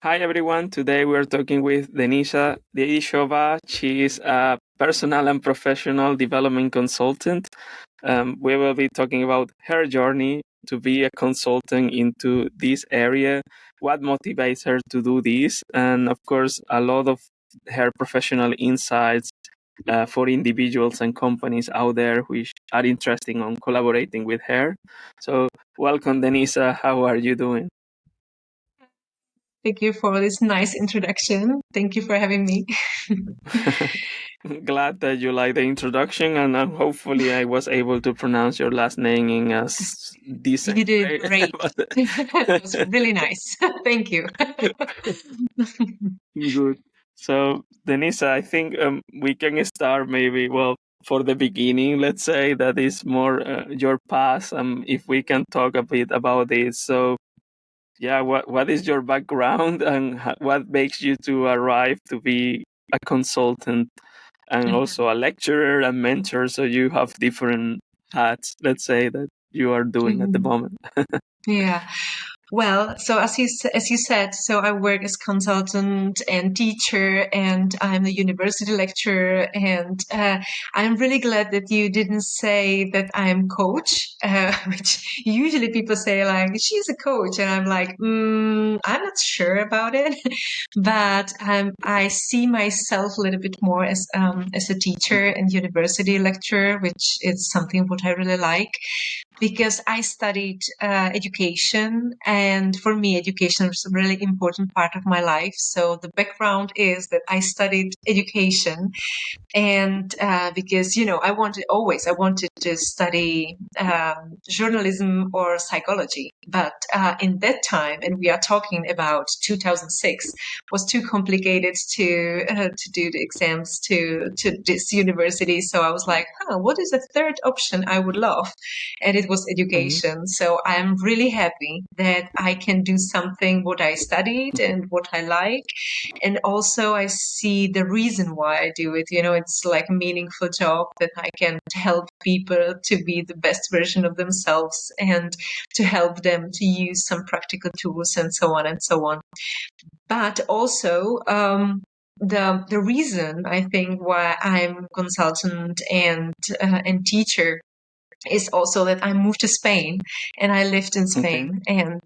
Hi everyone. Today we're talking with Denisa Dědičová. She is a personal and professional development consultant. We will be talking about her journey to be a consultant into this area, what motivates her to do this, and of course, a lot of her professional insights for individuals and companies out there which are interested on collaborating with her. So, welcome, Denisa. How are you doing? Thank you for this nice introduction. Thank you for having me. Glad that you like the introduction, and hopefully I was able to pronounce your last name in a decent You did way. great. It was really nice. Thank you. Good. So, Denisa, I think we can start maybe, well, for the beginning, let's say that is more your past. If we can talk a bit about this. So, yeah, what is your background and what makes you to arrive to be a consultant and also a lecturer and mentor? So you have different hats, let's say, that you are doing at the moment. Yeah. Well, so as you said, so I work as consultant and teacher, and I'm a university lecturer. And I'm really glad that you didn't say that I'm coach, which usually people say like she's a coach, and I'm like, I'm not sure about it, but I see myself a little bit more as a teacher and university lecturer, which is something what I really like because I studied education, and for me, education was a really important part of my life. So the background is that I studied education, and because I wanted to study journalism or psychology, but in that time, and we are talking about 2006, was too complicated to do the exams to this university. So I was like, what is the third option I would love? And it was Mhm. education. So I'm really happy that I can do something what I studied and what I like, and also I see the reason why I do it. It's like a meaningful job that I can help people to be the best version of themselves and to help them to use some practical tools and so on and so on. But also, the reason I think why I'm consultant and teacher is also that I moved to Spain and I lived in Okay. Spain, and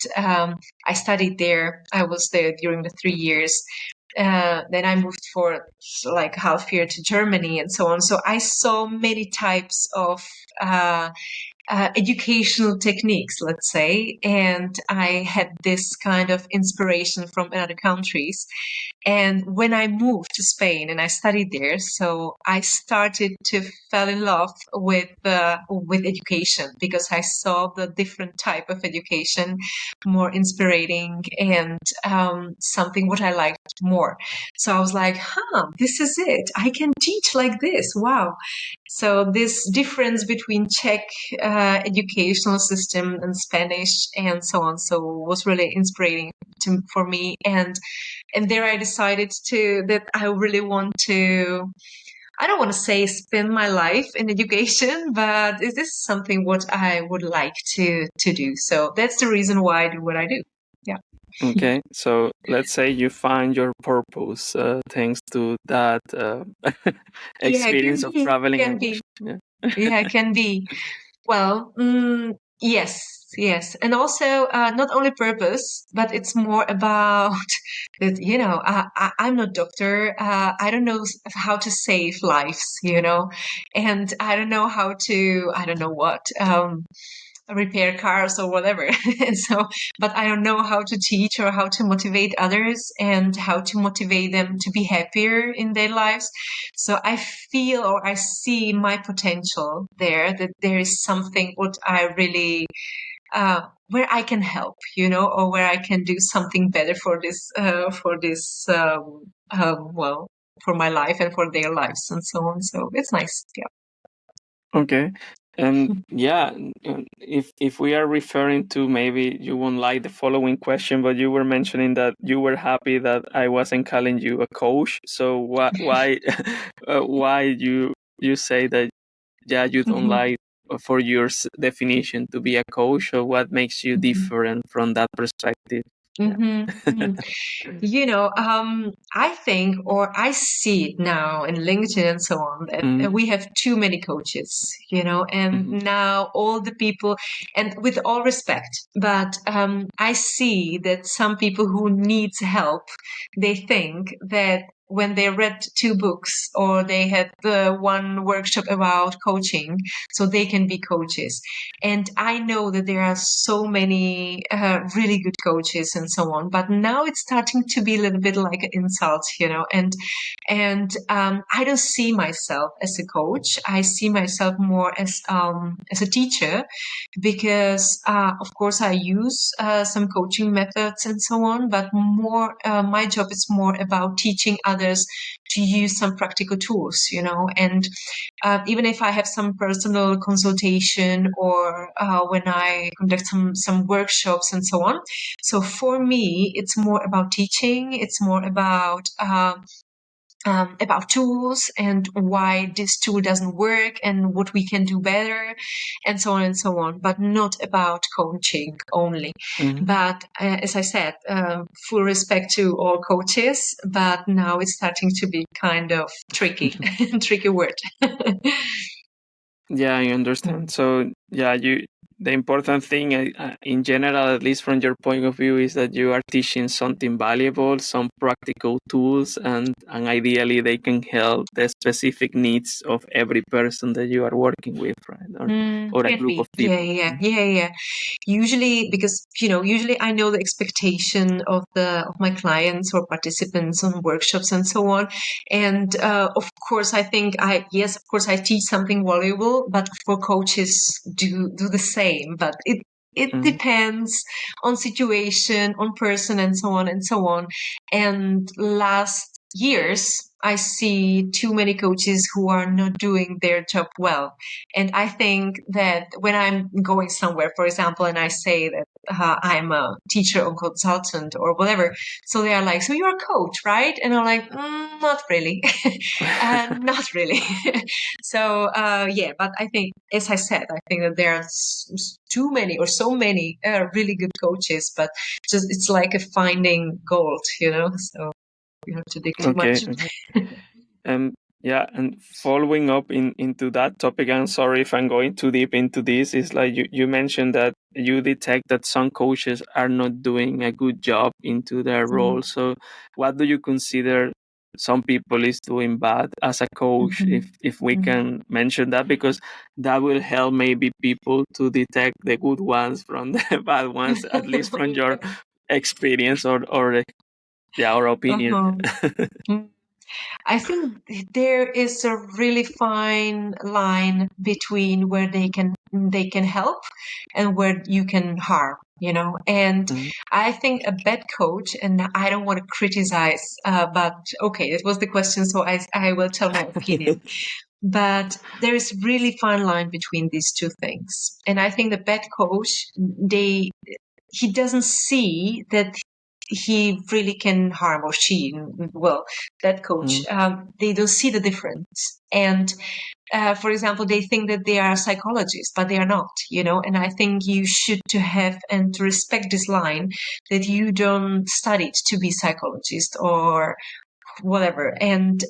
I studied there. I was there during the 3 years. Then I moved for like half year to Germany and so on. So I saw many types of uh, educational techniques, let's say, and I had this kind of inspiration from other countries. And when I moved to Spain and I studied there, so I started to fall in love with education because I saw the different type of education more inspiring and something what I liked more. So I was like, this is it. I can teach like this. Wow. So this difference between Czech educational system and Spanish and so on, so was really inspiring for me. And there I decided that I really want to, I don't want to say spend my life in education, but it is something what I would like to do. So that's the reason why I do what I do. Yeah. Okay. So let's say you find your purpose thanks to that Yeah, it experience can of be, traveling can and be. work. Yeah, it can be. Well, yes, yes. And also, not only purpose, but it's more about that, I'm not doctor. I don't know how to save lives, and I don't know how to, I don't know what, repair cars or whatever. And so, but I don't know how to teach or how to motivate others and how to motivate them to be happier in their lives. So I feel or I see my potential there, that there is something what I really, where I can help, or where I can do something better well, for my life and for their lives and so on. So it's nice. Yeah. Okay. And yeah, if we are referring to, maybe you won't like the following question, but you were mentioning that you were happy that I wasn't calling you a coach. So why why you say that, yeah, you don't like for your definition to be a coach, or what makes you different from that perspective? I think, or I see it now in LinkedIn and so on, that we have too many coaches, and now all the people, and with all respect, but I see that some people who needs help, they think that when they read 2 books or they had one workshop about coaching, so they can be coaches. And I know that there are so many really good coaches and so on, but now it's starting to be a little bit like an insult, and I don't see myself as a coach. I see myself more as a teacher, because of course I use some coaching methods and so on, but more my job is more about teaching others to use some practical tools, and even if I have some personal consultation or when I conduct some workshops and so on. So for me, it's more about teaching. It's more about tools and why this tool doesn't work and what we can do better and so on, but not about coaching only. But as I said, full respect to all coaches, but now it's starting to be kind of tricky, tricky word. Yeah, I understand. So, yeah, the important thing in general, at least from your point of view, is that you are teaching something valuable, some practical tools, and ideally they can help the specific needs of every person that you are working with, right? Or a Can group be. of people. Yeah. Usually, because usually I know the expectation of my clients or participants on workshops and so on, and of course I think of course I teach something valuable, but for coaches do the same, but it depends on situation, on person, and so on and so on. And last years, I see too many coaches who are not doing their job well. And I think that when I'm going somewhere, for example, and I say that I'm a teacher or consultant or whatever, so they are like, "So you're a coach, right?" And I'm like, "Not really, not really." So yeah, but I think, as I said, I think that there are too many or so many really good coaches, but just it's like a finding gold, So you have to dig too Okay. much. Yeah, and following up into that topic, I'm sorry if I'm going too deep into this, is like you mentioned that you detect that some coaches are not doing a good job into their role. So what do you consider some people is doing bad as a coach, if we can mention that, because that will help maybe people to detect the good ones from the bad ones, at least from your experience or opinion. I think there is a really fine line between where they can help and where you can harm, And I think a bad coach, and I don't want to criticize, but okay, it was the question, so I will tell my opinion. But there is really fine line between these two things, and I think the bad coach, he doesn't see that he really can harm, or she, well, that coach, they don't see the difference. And for example, they think that they are psychologists, but they are not, And I think you should to have and to respect this line, that you don't study to be psychologist or whatever. And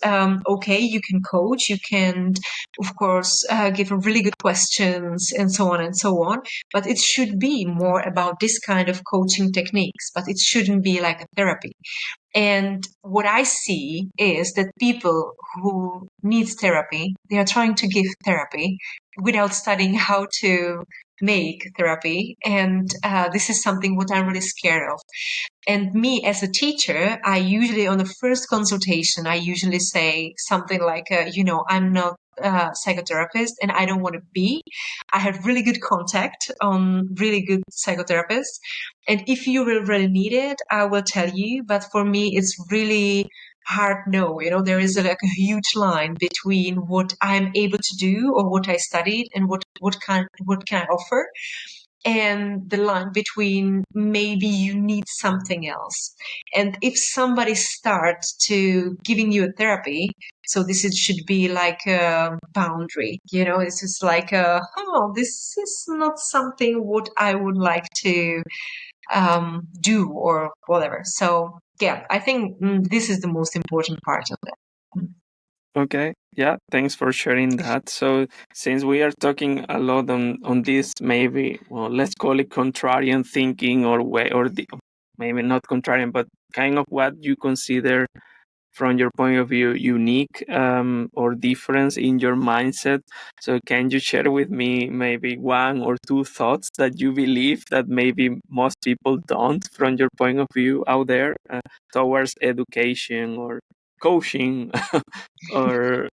okay, you can coach, you can of course give really good questions and so on and so on, but it should be more about this kind of coaching techniques, but it shouldn't be like a therapy. And what I see is that people who need therapy, they are trying to give therapy without studying how to make therapy. And this is something what I'm really scared of. And me as a teacher, I usually, on the first consultation, I usually say something like, I'm not a psychotherapist and I don't want to be. I have really good contact on really good psychotherapists. And if you will really need it, I will tell you. But for me, it's really hard no. There is like a huge line between what I'm able to do or what I studied and what can I offer, and the line between maybe you need something else. And if somebody starts to giving you a therapy, so should be like a boundary, it's just like this is not something what I would like to do or whatever. So yeah, I think this is the most important part of it. Okay, yeah, thanks for sharing that. So, since we are talking a lot on this, maybe, well, let's call it contrarian thinking, or way, or maybe not contrarian, but kind of what you consider from your point of view unique, or difference in your mindset. So can you share with me maybe one or two thoughts that you believe that maybe most people don't, from your point of view out there, towards education or coaching, or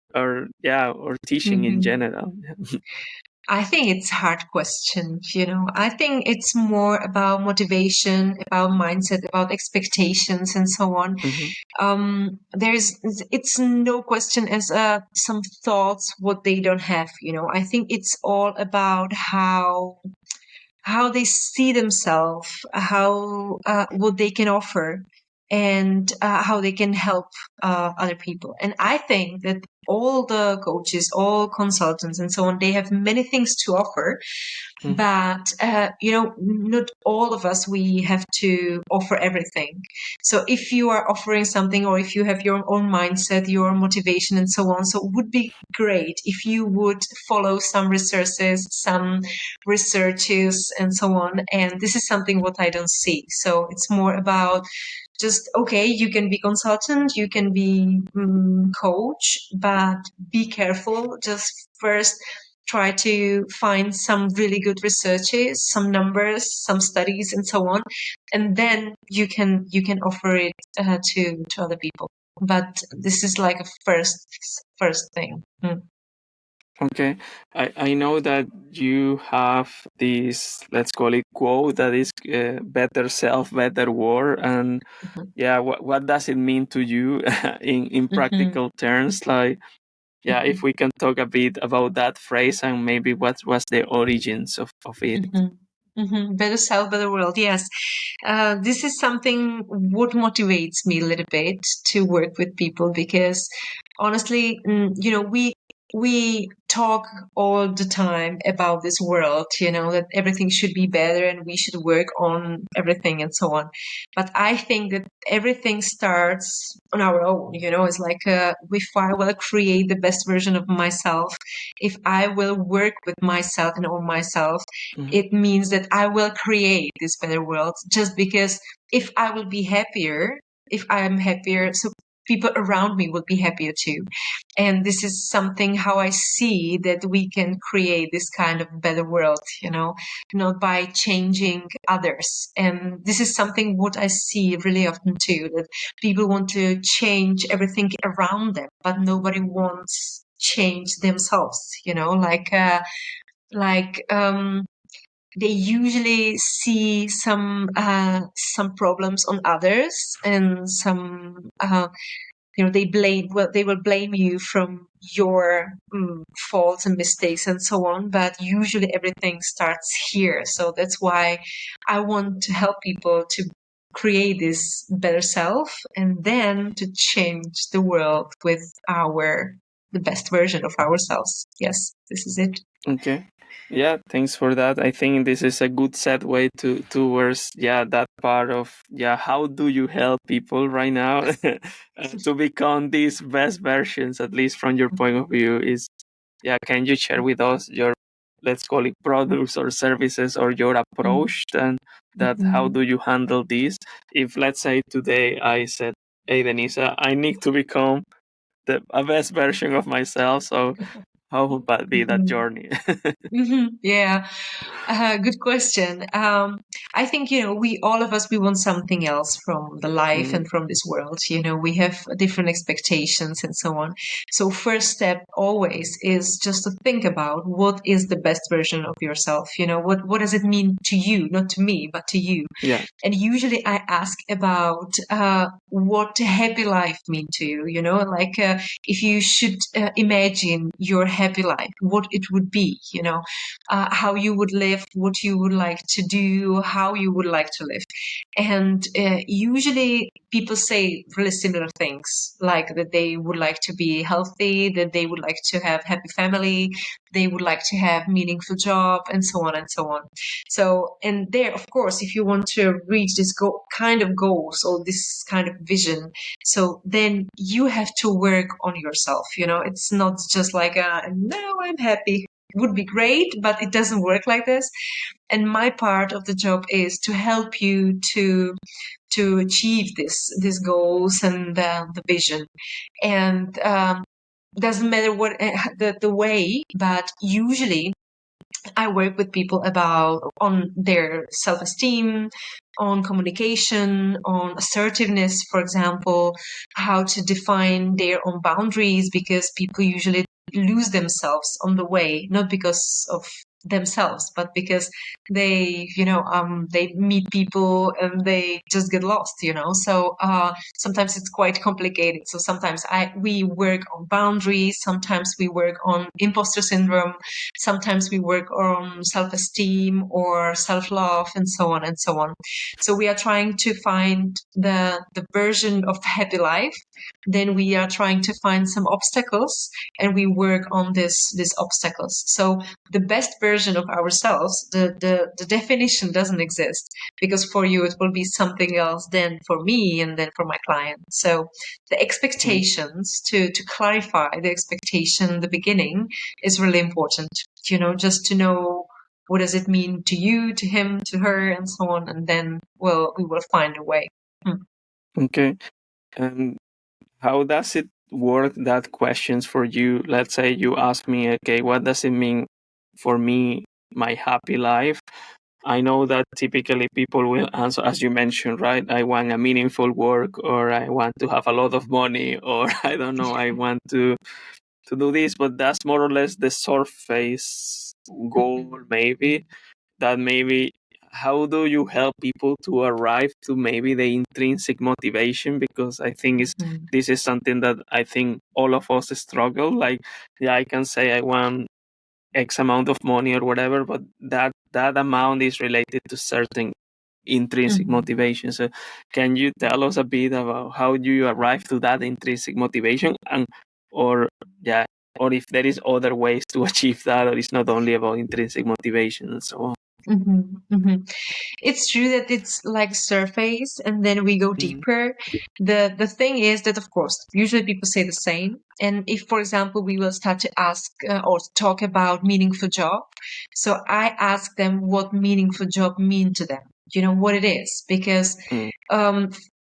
teaching in Mhm. general? I think it's a hard question, I think it's more about motivation, about mindset, about expectations and so on. Mhm, It's no question as some thoughts what they don't have. I think it's all about how they see themselves, how what they can offer, and how they can help other people. And I think that all the coaches, all consultants, and so on, they have many things to offer, mhm, but not all of us, we have to offer everything. So if you are offering something, or if you have your own mindset, your motivation and so on, so it would be great if you would follow some researches and so on. And this is something what I don't see. So it's more about just, okay, you can be consultant, you can be coach, but be careful. Just first try to find some really good researches, some numbers, some studies, and so on, and then you can offer it to other people. But this is like a first thing. Okay, I know that you have this, let's call it quote, that is, better self, better world. And Mhm. yeah, what does it mean to you in Mhm. practical terms? Like, yeah, if Mhm. we can talk a bit about that phrase, and maybe what was the origins of it. Mhm. Mhm. Better self, better world. Yes. This is something what motivates me a little bit to work with people, because honestly, we talk all the time about this world, that everything should be better and we should work on everything and so on. But I think that everything starts on our own. It's like if I will create the best version of myself, if I will work with myself and on myself, Mhm. it means that I will create this better world. Just because if I will be happier, if I am happier, so people around me will be happier too. And this is something how I see that we can create this kind of better world, not by changing others. And this is something what I see really often too, that people want to change everything around them, but nobody wants change themselves, like they usually see some problems on others, and some they will blame you from your faults and mistakes and so on. But usually everything starts here. So that's why I want to help people to create this better self, and then to change the world with the best version of ourselves. Yes, this is it. Okay. Yeah, thanks for that. I think this is a good segue towards, yeah, that part of, yeah, how do you help people right now to become these best versions, at least from your point of view? Is, yeah, can you share with us your, let's call it, products or services, or your approach, and that how Mhm. do you handle this? If, let's say, today I said, hey Denisa, I need to become a best version of myself, so how would that be, that Mhm. journey? Yeah, good question. I think, we all of us, we want something else from the life Mm, and from this world. We have different expectations and so on. So first step always is just to think about what is the best version of yourself. What does it mean to you, not to me, but to you. yeah. And usually I ask about what a happy life mean to you. Like if you should imagine your happy life, what it would be. How you would live, what you would like to do, how you would like to live. And usually people say really similar things, like that they would like to be healthy, that they would like to have happy family, they would like to have meaningful job, and so on and so on. So, and there, of course, if you want to reach this kind of goals or this kind of vision, so then you have to work on yourself. It's not just like, no, I'm happy. It would be great, but it doesn't work like this. And my part of the job is to help you to achieve these goals and the vision. And doesn't matter what the way, but usually I work with people on their self-esteem, on communication, on assertiveness, for example, how to define their own boundaries, because people usually lose themselves on the way, not because of themselves, but because they meet people and they just get lost. So sometimes it's quite complicated. So sometimes we work on boundaries, sometimes we work on imposter syndrome, sometimes we work on self-esteem or self-love, and so on and so on. So we are trying to find the version of happy life. Then we are trying to find some obstacles, and we work on these obstacles. So the best version of ourselves, the definition doesn't exist, because for you it will be something else than for me and then for my client. So the expectations, to clarify the expectation in the beginning, is really important. Just to know what does it mean to you, to him, to her, and so on, and then we will find a way. Okay. And how does it work, that questions for you? Let's say you ask me, okay, what does it mean for me, my happy life? I know that typically people will answer, as you mentioned, right? I want a meaningful work, or I want to have a lot of money, or I don't know, I want to do this, but that's more or less the surface goal, maybe. That maybe, how do you help people to arrive to maybe the intrinsic motivation? Because I think this is something that I think all of us struggle. Like, yeah, I can say I want X amount of money or whatever, but that amount is related to certain intrinsic motivation. So can you tell us a bit about how do you arrive to that intrinsic motivation, and or yeah, or if there is other ways to achieve that, or it's not only about intrinsic motivation and so on? It's true that it's like surface, and then we go deeper. The thing is that, of course, usually people say the same. And if, for example, we will start to ask or talk about meaningful job, so I ask them what meaningful job mean to them. What it is, because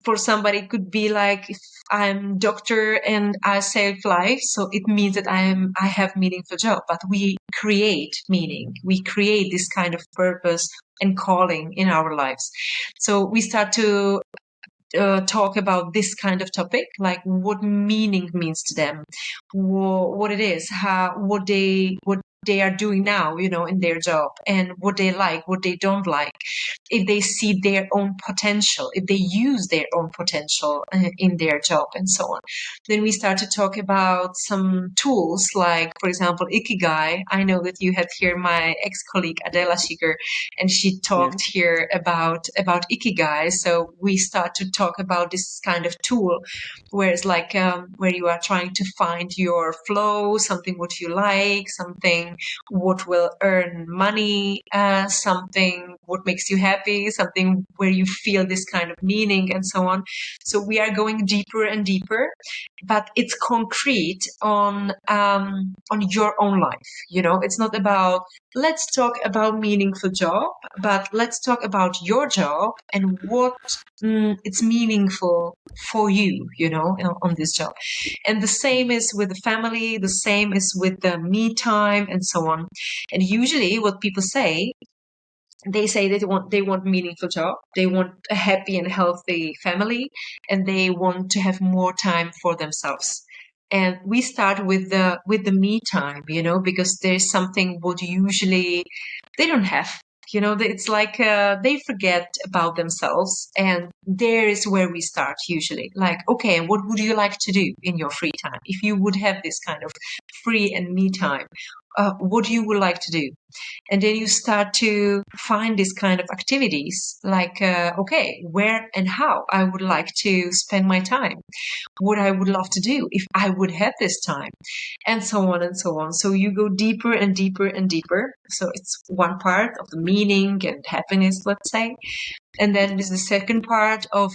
for somebody it could be like, if I'm doctor and I save life, so it means that I have meaningful job. But we create meaning, we create this kind of purpose and calling in our lives. So we start to talk about this kind of topic, like what meaning means to them, what it is, what they are doing now, in their job, and what they like, what they don't like, if they see their own potential, if they use their own potential in their job, and so on. Then we start to talk about some tools, like, for example, Ikigai. I know that you had here my ex-colleague Adela Schiger, and she talked here about Ikigai. So we start to talk about this kind of tool, where it's like where you are trying to find your flow, something what you like, something what will earn money, something what makes you happy, something where you feel this kind of meaning, and so on. So we are going deeper and deeper, but it's concrete on your own life. It's not about, let's talk about meaningful job, but let's talk about your job and what it's meaningful for you, on this job. And the same is with the family, the same is with the me time, and so on. And usually what people say, they say that they want meaningful job, they want a happy and healthy family, and they want to have more time for themselves. And we start with the me time, because there's something what usually they don't have. It's like they forget about themselves, and there is where we start usually. Like, okay, what would you like to do in your free time if you would have this kind of free and me time? What you would like to do? And then you start to find this kind of activities like, okay, where and how I would like to spend my time, what I would love to do if I would have this time, and so on and so on. So you go deeper and deeper and deeper. So it's one part of the meaning and happiness, let's say. And then there's the second part of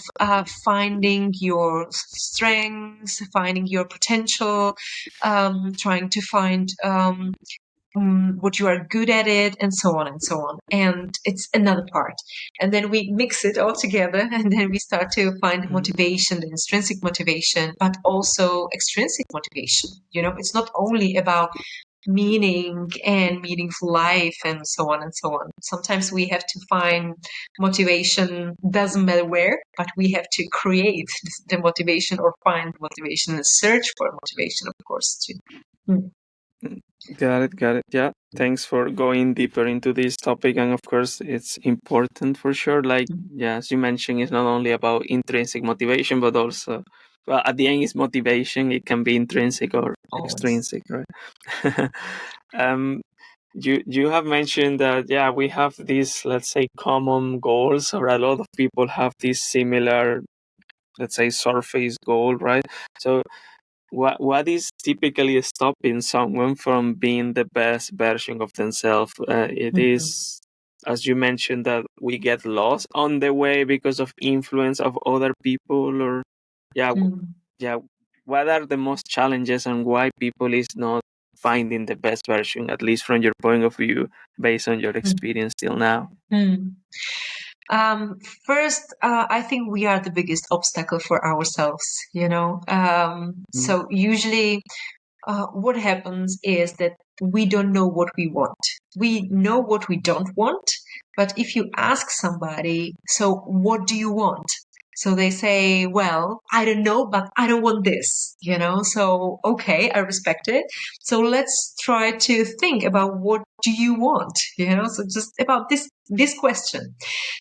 finding your strengths, finding your potential, trying to find what you are good at it, and so on and so on. And it's another part. And then we mix it all together, and then we start to find motivation, the intrinsic motivation, but also extrinsic motivation. It's not only about meaning and meaningful life and so on and so on. Sometimes we have to find motivation, doesn't matter where, but we have to create the motivation or find motivation and search for motivation, of course, too. Got it. Yeah. Thanks for going deeper into this topic. And of course, it's important for sure. Like, yeah, as you mentioned, it's not only about intrinsic motivation, but also, well, at the end, it's motivation. It can be intrinsic or extrinsic, right? You have mentioned that, yeah, we have these, let's say, common goals, or a lot of people have this similar, let's say, surface goal, right? So, what is typically stopping someone from being the best version of themselves? It is, as you mentioned, that we get lost on the way because of influence of other people, or yeah. What are the most challenges, and why people is not finding the best version, at least from your point of view, based on your experience till now? First, I think we are the biggest obstacle for ourselves, So usually what happens is that we don't know what we want. We know what we don't want, but if you ask somebody, so what do you want? So they say, well, I don't know, but I don't want this, So, okay, I respect it. So let's try to think about what do you want, So just about this question.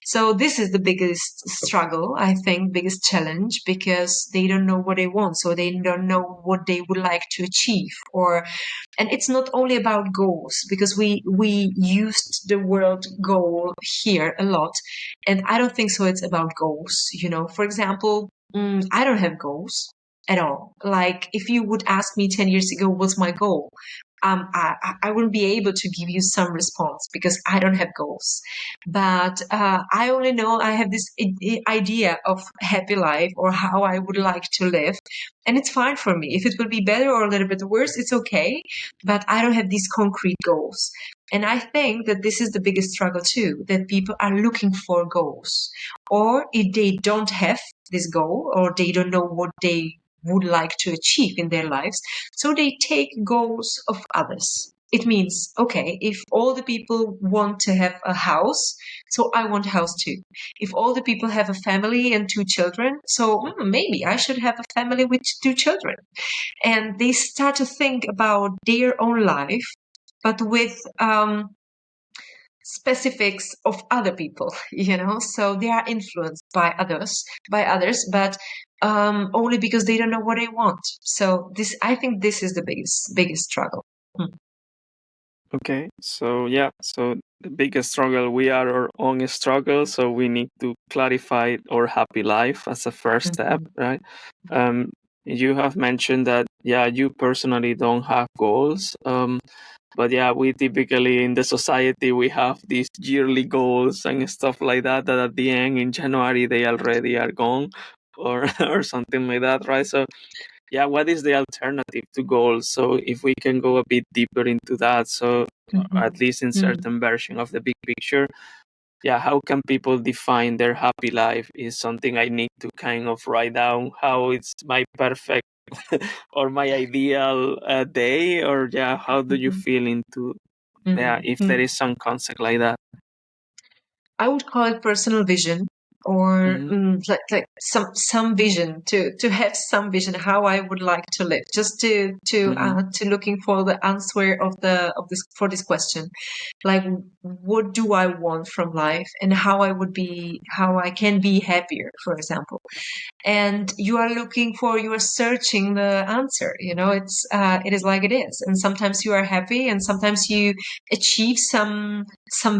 So this is the biggest struggle, I think, biggest challenge, because they don't know what they want. So they don't know what they would like to achieve, and it's not only about goals, because we used the word goal here a lot, and I don't think so it's about goals. For example, I don't have goals at all. Like, if you would ask me 10 years ago what's my goal, I wouldn't be able to give you some response, because I don't have goals. But I only know I have this idea of happy life, or how I would like to live, and it's fine for me. If it will be better or a little bit worse, it's okay. But I don't have these concrete goals. And I think that this is the biggest struggle too, that people are looking for goals. Or if they don't have this goal, or they don't know what they would like to achieve in their lives, so they take goals of others. It means, okay, if all the people want to have a house, so I want a house too. If all the people have a family and 2 children, so maybe I should have a family with 2 children. And they start to think about their own life, but with specifics of other people, So they are influenced by others, but only because they don't know what they want. So I think this is the biggest struggle. Okay, so yeah, so the biggest struggle, we are our own struggle, so we need to clarify our happy life as a first step, right? You have mentioned that, yeah, you personally don't have goals, but yeah, we typically in the society, we have these yearly goals and stuff like that, that at the end in January, they already are gone, or or something like that, right? So yeah, what is the alternative to goals? So if we can go a bit deeper into that, so at least in certain version of the big picture, yeah, how can people define their happy life? Is something I need to kind of write down how it's my perfect or my ideal day, or yeah, how do you feel into, yeah, if there is some concept like that? I would call it personal vision, or like some vision, to have some vision how I would like to live, just to looking for the answer of this for this question, like, what do I want from life, and how I can be happier, for example. and you are searching the answer. It is like it is, and sometimes you are happy, and sometimes you achieve some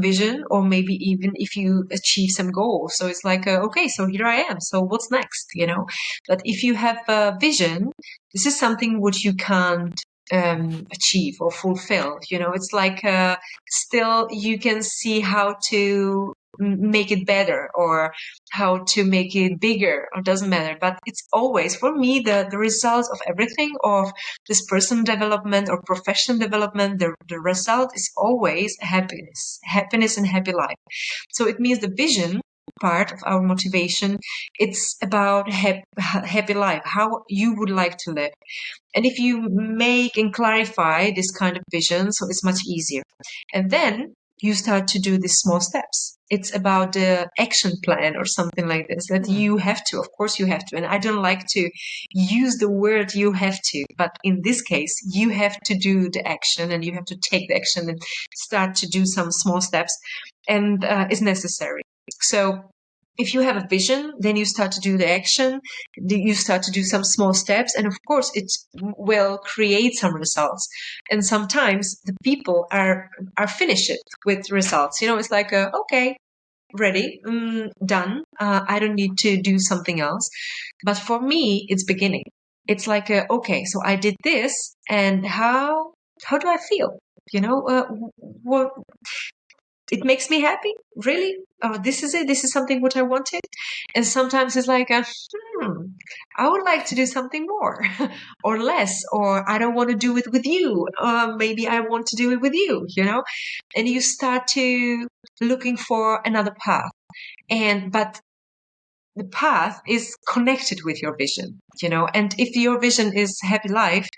vision, or maybe even if you achieve some goal. So it's like, okay, so here I am, so what's next? But if you have a vision, this is something which you can't achieve or fulfill. It's like, still you can see how to make it better, or how to make it bigger, or doesn't matter. But it's always, for me, the result of everything, of this personal development or professional development, the result is always happiness and happy life. So it means the vision part of our motivation, it's about happy life, how you would like to live. And if you make and clarify this kind of vision, so it's much easier. And then you start to do these small steps. It's about the action plan or something like this, that you have to, of course you have to. And I don't like to use the word you have to, but in this case, you have to do the action, and you have to take the action and start to do some small steps, and it's necessary. So if you have a vision, then you start to do the action, you start to do some small steps, and of course it will create some results. And sometimes the people are finished with results. It's like, okay, ready, done. I don't need to do something else. But for me, it's beginning. It's like, okay, so I did this, and how do I feel? What it makes me happy, really. Oh, this is it, this is something what I wanted. And sometimes it's like, I would like to do something more or less, or I don't want to do it with you, maybe I want to do it with you. And you start to looking for another path. But the path is connected with your vision. And if your vision is happy life,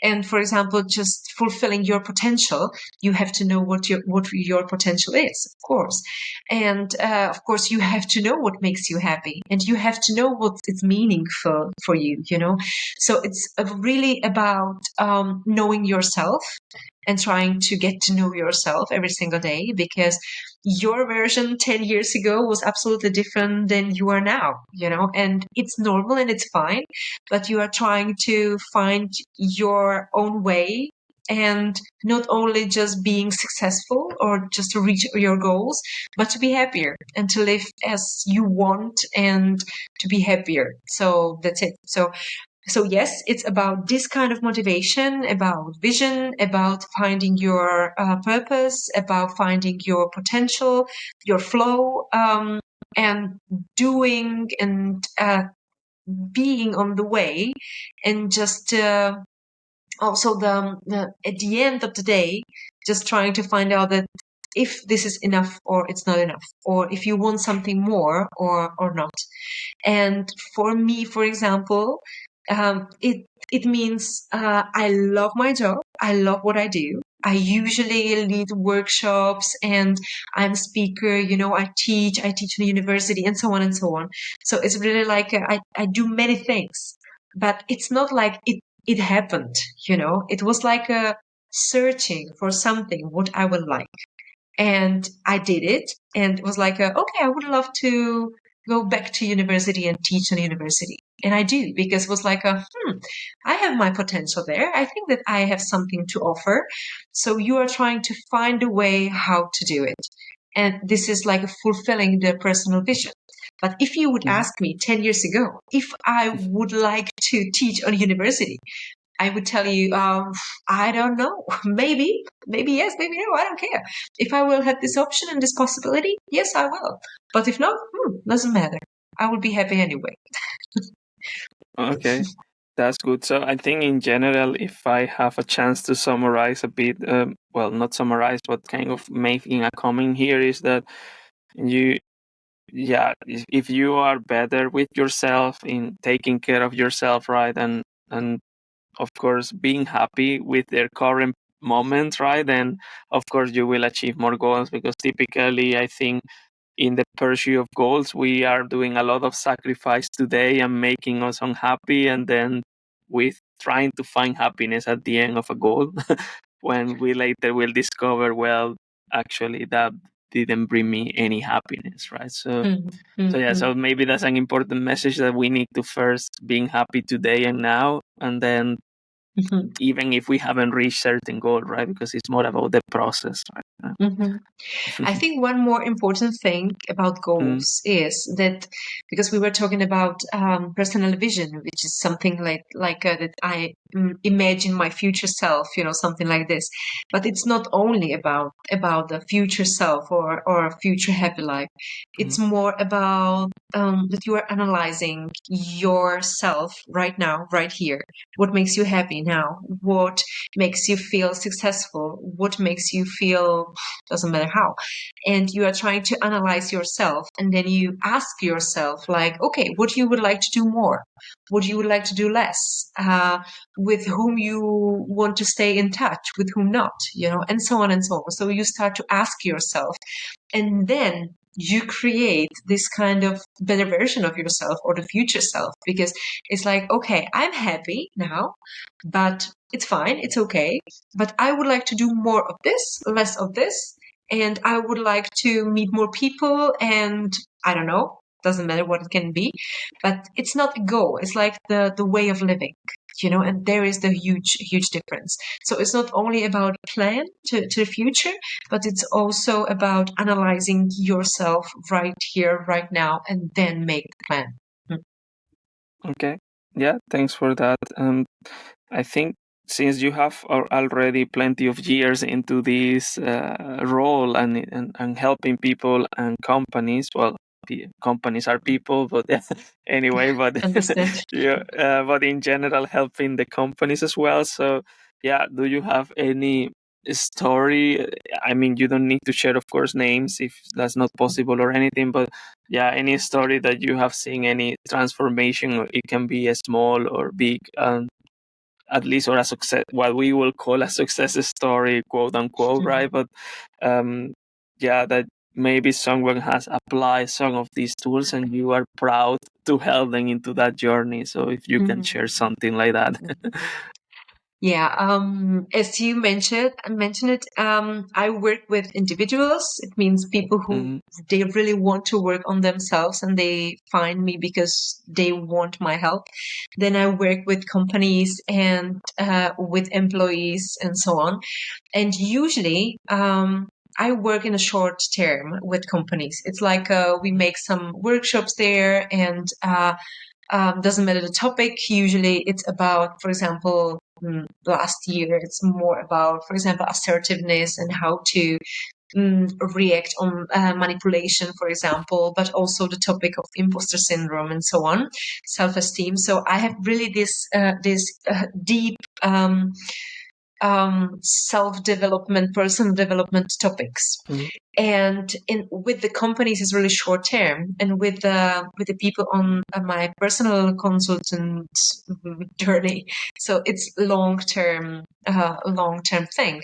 and for example, just fulfilling your potential, you have to know what your potential is, of course. And of course, you have to know what makes you happy, and you have to know what is meaningful for you. So it's really about knowing yourself, and trying to get to know yourself every single day, because your version 10 years ago was absolutely different than you are now. And it's normal and it's fine, but you are trying to find your own way, and not only just being successful or just to reach your goals, but to be happier and to live as you want and to be happier. So that's it. So yes, it's about this kind of motivation, about vision, about finding your purpose, about finding your potential, your flow, and doing and being on the way, and just also at the end of the day, just trying to find out that if this is enough or it's not enough, or if you want something more or not. And for me, for example, it means I love my job. I love what I do. I usually lead workshops, and I'm a speaker. I teach in a university, and so on and so on. So it's really like, I do many things, but it's not like it happened. It was like a searching for something what I would like, and I did it, and it was like, okay, I would love to go back to university and teach in university. And I do, because it was like, I have my potential there. I think that I have something to offer. So you are trying to find a way how to do it. And this is like fulfilling the personal vision. But if you would ask me 10 years ago if I would like to teach on university, I would tell you, I don't know. Maybe yes, maybe no. I don't care. If I will have this option and this possibility, yes, I will. But if not, doesn't matter. I will be happy anyway. Okay, that's good. So I think in general, if I have a chance to summarize a bit, well, not summarize, but kind of making a comment here, is that you, yeah, if you are better with yourself in taking care of yourself, right, and of course being happy with their current moment, right, then of course you will achieve more goals, because typically I think in the pursuit of goals, we are doing a lot of sacrifice today and making us unhappy, and then with trying to find happiness at the end of a goal when we later will discover, well, actually that didn't bring me any happiness, right? So Mm-hmm. so maybe that's an important message, that we need to first being happy today and now, and then Mm-hmm. even if we haven't reached certain goal, right? Because it's more about the process, right? Mm-hmm. I think one more important thing about goals is that, because we were talking about personal vision, which is something like that I imagine my future self, something like this. But it's not only about the future self or a future happy life. It's more about that you are analyzing yourself right now, right here. What makes you happy now? What makes you feel successful? What makes you feel, doesn't matter how. And you are trying to analyze yourself, and then you ask yourself, like, okay, what you would like to do more, what you would like to do less, with whom you want to stay in touch, with whom not, and so on and so on. So you start to ask yourself, and then you create this kind of better version of yourself, or the future self, because it's like, okay, I'm happy now, but it's fine, it's okay, but I would like to do more of this, less of this, and I would like to meet more people, and I don't know, doesn't matter what it can be, but it's not a goal. It's like the way of living, and there is the huge difference. So it's not only about plan to the future, but it's also about analyzing yourself right here, right now, and then make the plan. Okay. Yeah, thanks for that. I think since you have already plenty of years into this role and helping people and companies, well, companies are people, but anyway, but Understand? yeah, but in general, helping the companies as well. So, yeah, do you have any story? I mean, you don't need to share, of course, names if that's not possible or anything, but yeah, any story that you have seen, any transformation, or it can be a small or big, at least, or a success, what we will call a success story, quote unquote, right? But yeah, that maybe someone has applied some of these tools and you are proud to help them into that journey. So if you can share something like that. Yeah, as you mentioned it, I work with individuals. It means people who they really want to work on themselves, and they find me because they want my help. Then I work with companies and with employees and so on. And usually, I work in a short term with companies. It's like we make some workshops there, and doesn't matter the topic. Usually it's about, for example, last year, it's more about, for example, assertiveness and how to react on manipulation, for example, but also the topic of imposter syndrome and so on, self-esteem. So I have really this deep self-development, personal development topics. And with the companies is really short term, and with the people on my personal consultant journey, so it's long term thing.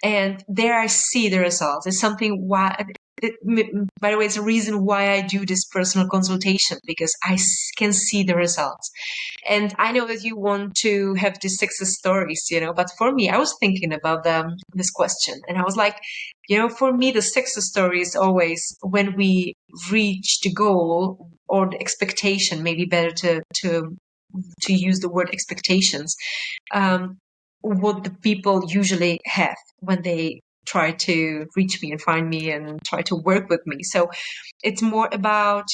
And there I see the results. It's something why. By the way, it's a reason why I do this personal consultation, because I can see the results. And I know that you want to have these success stories, but for me, I was thinking about this question, and I was like, for me, the success story is always when we reach the goal or the expectation, maybe better to use the word expectations, what the people usually have when they try to reach me and find me and try to work with me. So it's more about,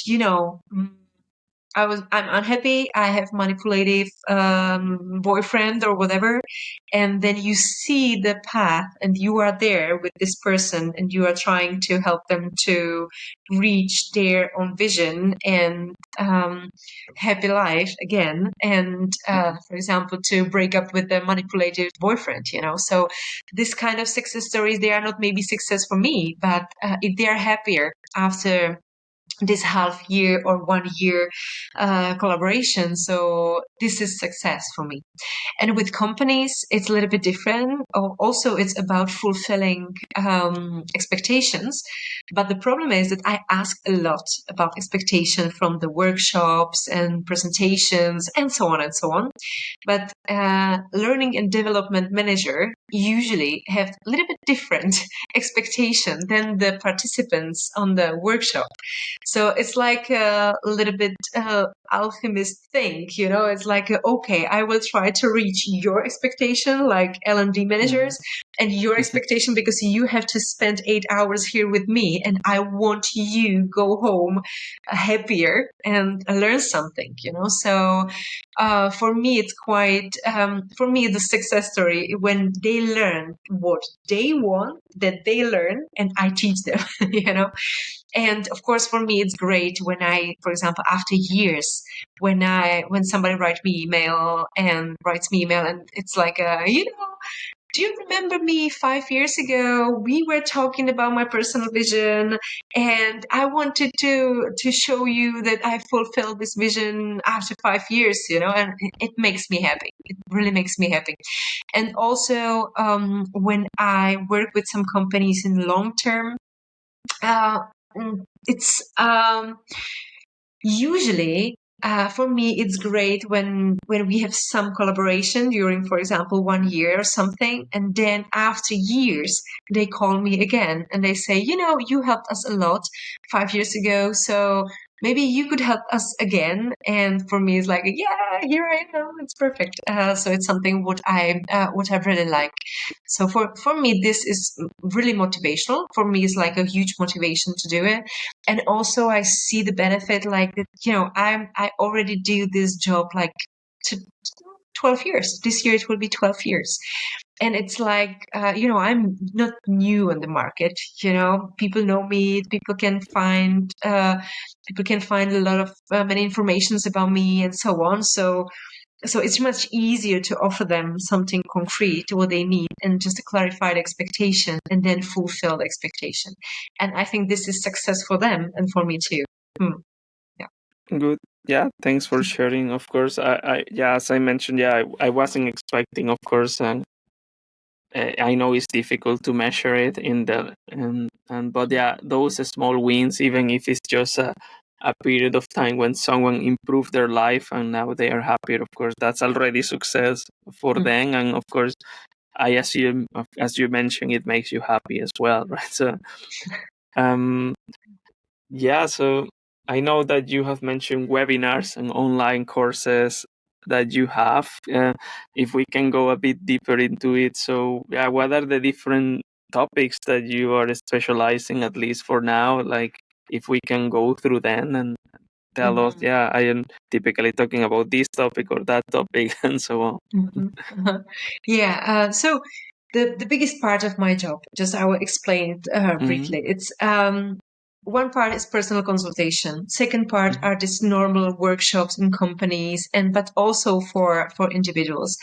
I'm unhappy, I have manipulative boyfriend or whatever, and then you see the path and you are there with this person and you are trying to help them to reach their own vision and happy life again, and for example, to break up with the manipulative boyfriend, so this kind of success stories, they are not maybe success for me, but if they are happier after this half year or 1 year collaboration, so this is success for me. And with companies, it's a little bit different. Also, it's about fulfilling expectations. But the problem is that I ask a lot about expectation from the workshops and presentations and so on and so on. But learning and development manager usually have a little bit different expectation than the participants on the workshop. So it's like a little bit alchemist thing, it's like, okay, I will try to reach your expectation, like L&D managers, and your expectation, because you have to spend 8 hours here with me, and I want you go home happier and learn something, So for me, it's quite, for me, the success story when they learn what they want, that they learn, and I teach them, And of course, for me, it's great when I, for example, after years, when somebody writes me email and it's like, do you remember me 5 years ago? We were talking about my personal vision, and I wanted to show you that I fulfilled this vision after 5 years, and it makes me happy. It really makes me happy. And also, when I work with some companies in long term, it's usually for me it's great when we have some collaboration during, for example, 1 year or something, and then after years they call me again and they say, you helped us a lot 5 years ago, so maybe you could help us again. And for me, it's like, yeah, here I am. It's perfect. So it's something what I really like. So for me, this is really motivational. For me, it's like a huge motivation to do it. And also I see the benefit, like that, I already do this job like 12 years. This year it will be 12 years. And it's like, I'm not new on the market. People know me. People can find a lot of many informations about me and so on. So it's much easier to offer them something concrete, what they need, and just a clarified expectation, and then fulfill the expectation. And I think this is success for them and for me too. Yeah. Good. Yeah, thanks for sharing. Of course, as I mentioned, I wasn't expecting, of course, and I know it's difficult to measure it but yeah, those small wins, even if it's just a period of time when someone improved their life and now they are happier, of course, that's already success for them. And of course, I assume, as you mentioned, it makes you happy as well, right? So, so I know that you have mentioned webinars and online courses that you have. If we can go a bit deeper into it. So, what are the different topics that you are specializing, at least for now? Like, if we can go through them and tell us, I am typically talking about this topic or that topic and so on. So the biggest part of my job, just I will explain it briefly. It's one part is personal consultation. Second part are these normal workshops in companies, but also for individuals.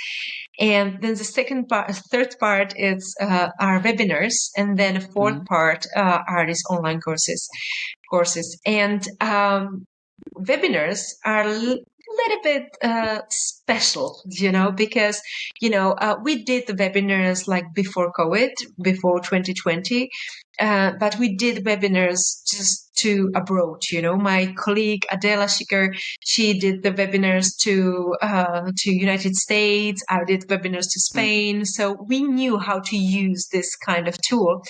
And then the third part is our webinars, and then the fourth part are these online courses. And webinars are little bit special, because we did the webinars like before COVID, before 2020, but we did webinars just to abroad. My colleague Adela Schicker, she did the webinars to United States. I did webinars to Spain. So we knew how to use this kind of tool.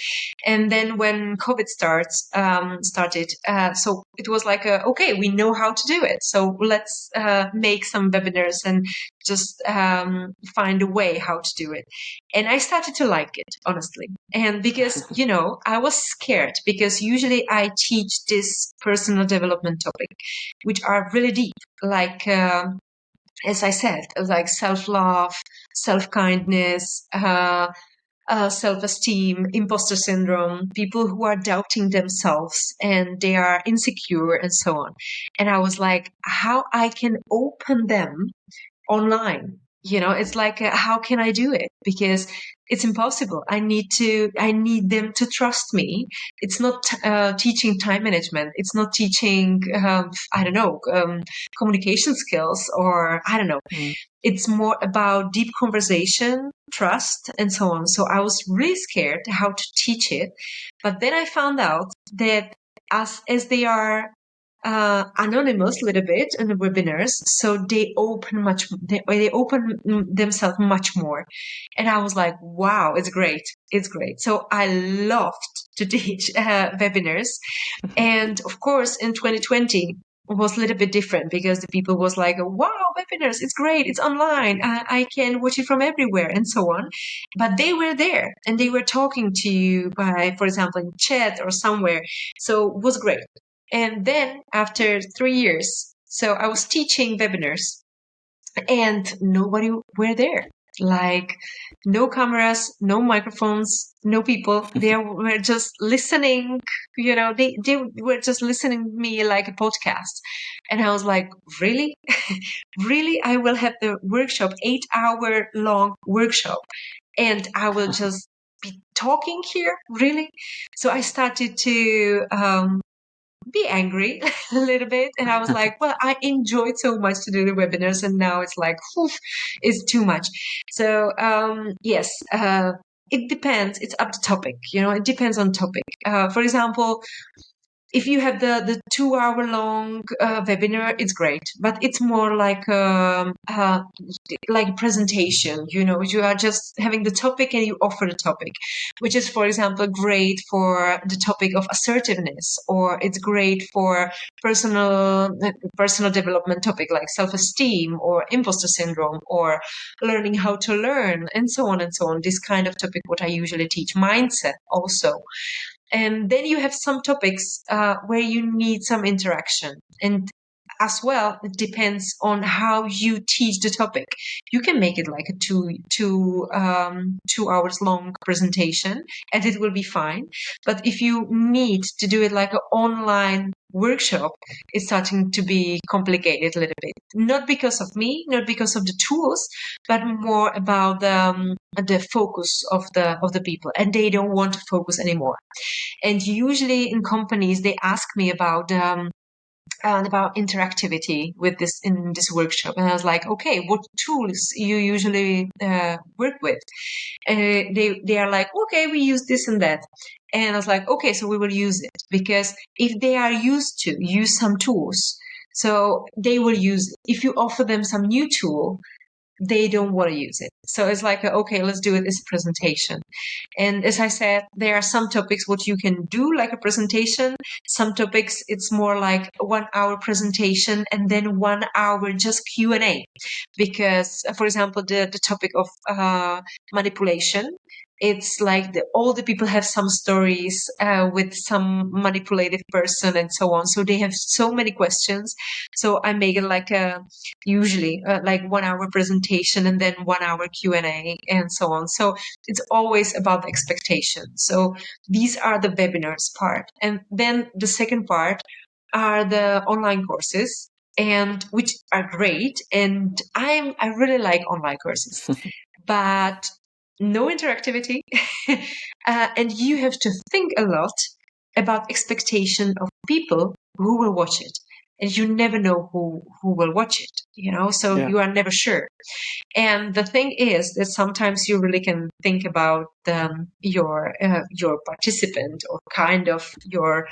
And then when COVID started, so it was like, okay, we know how to do it. So let's make some webinars and just find a way how to do it. And I started to like it, honestly. And because, I was scared, because usually I teach this personal development topic, which are really deep, like, as I said, like self-love, self-kindness, self-esteem, imposter syndrome, people who are doubting themselves and they are insecure and so on. And I was like, how I can open them online? It's like, how can I do it? Because it's impossible. I need them to trust me. It's not teaching time management. It's not teaching, communication skills, or I don't know. It's more about deep conversation, trust, and so on. So I was really scared how to teach it. But then I found out that as they are anonymous a little bit in the webinars, so they open themselves much more. And I was like, wow, it's great. So I loved to teach webinars. And of course, in 2020, was a little bit different because the people was like, wow, webinars, it's great, it's online, I can watch it from everywhere and so on. But they were there and they were talking to you by, for example, in chat or somewhere. So it was great. And then after 3 years, so I was teaching webinars and nobody were there. Like no cameras, no microphones, no people. They were just listening, they were just listening to me like a podcast. And I was like, really? Really? I will have the workshop, 8-hour long workshop, and I will just be talking here? Really? So I started to be angry a little bit. And I was like, well, I enjoyed so much to do the webinars, and now it's like, it's too much. So, yes, it depends. It's up to topic, it depends on topic. For example, if you have the 2-hour long webinar, it's great, but it's more like like a presentation. You are just having the topic and you offer the topic, which is, for example, great for the topic of assertiveness, or it's great for personal development topic like self-esteem or imposter syndrome, or learning how to learn, and so on and so on. This kind of topic, what I usually teach, mindset also. And then you have some topics where you need some interaction. And as well, it depends on how you teach the topic. You can make it like a 2 hours long presentation and it will be fine. But if you need to do it like an online workshop, it's starting to be complicated a little bit. Not because of me, not because of the tools, but more about the focus of the people, and they don't want to focus anymore. And usually in companies, they ask me about interactivity with this in this workshop, and I was like, okay, what tools you usually work with? They are like, okay, we use this and that. And I was like, okay, so we will use it, because if they are used to use some tools, so they will use it. If you offer them some new tool, they don't want to use it. So it's like, okay, let's do it as a presentation. And as I said, there are some topics what you can do like a presentation. Some topics, it's more like a 1-hour presentation and then 1 hour just Q&A. Because, for example, the topic of manipulation, it's like all the people have some stories with some manipulative person and so on. So they have so many questions. So I make it like usually like 1 hour presentation and then 1 hour Q&A and so on. So it's always about the expectation. So these are the webinars part. And then the second part are the online courses, and which are great. And I really like online courses, but no interactivity. And you have to think a lot about expectation of people who will watch it. And you never know who will watch it, so Yeah. you are never sure. And the thing is that sometimes you really can think about your participant, or kind of your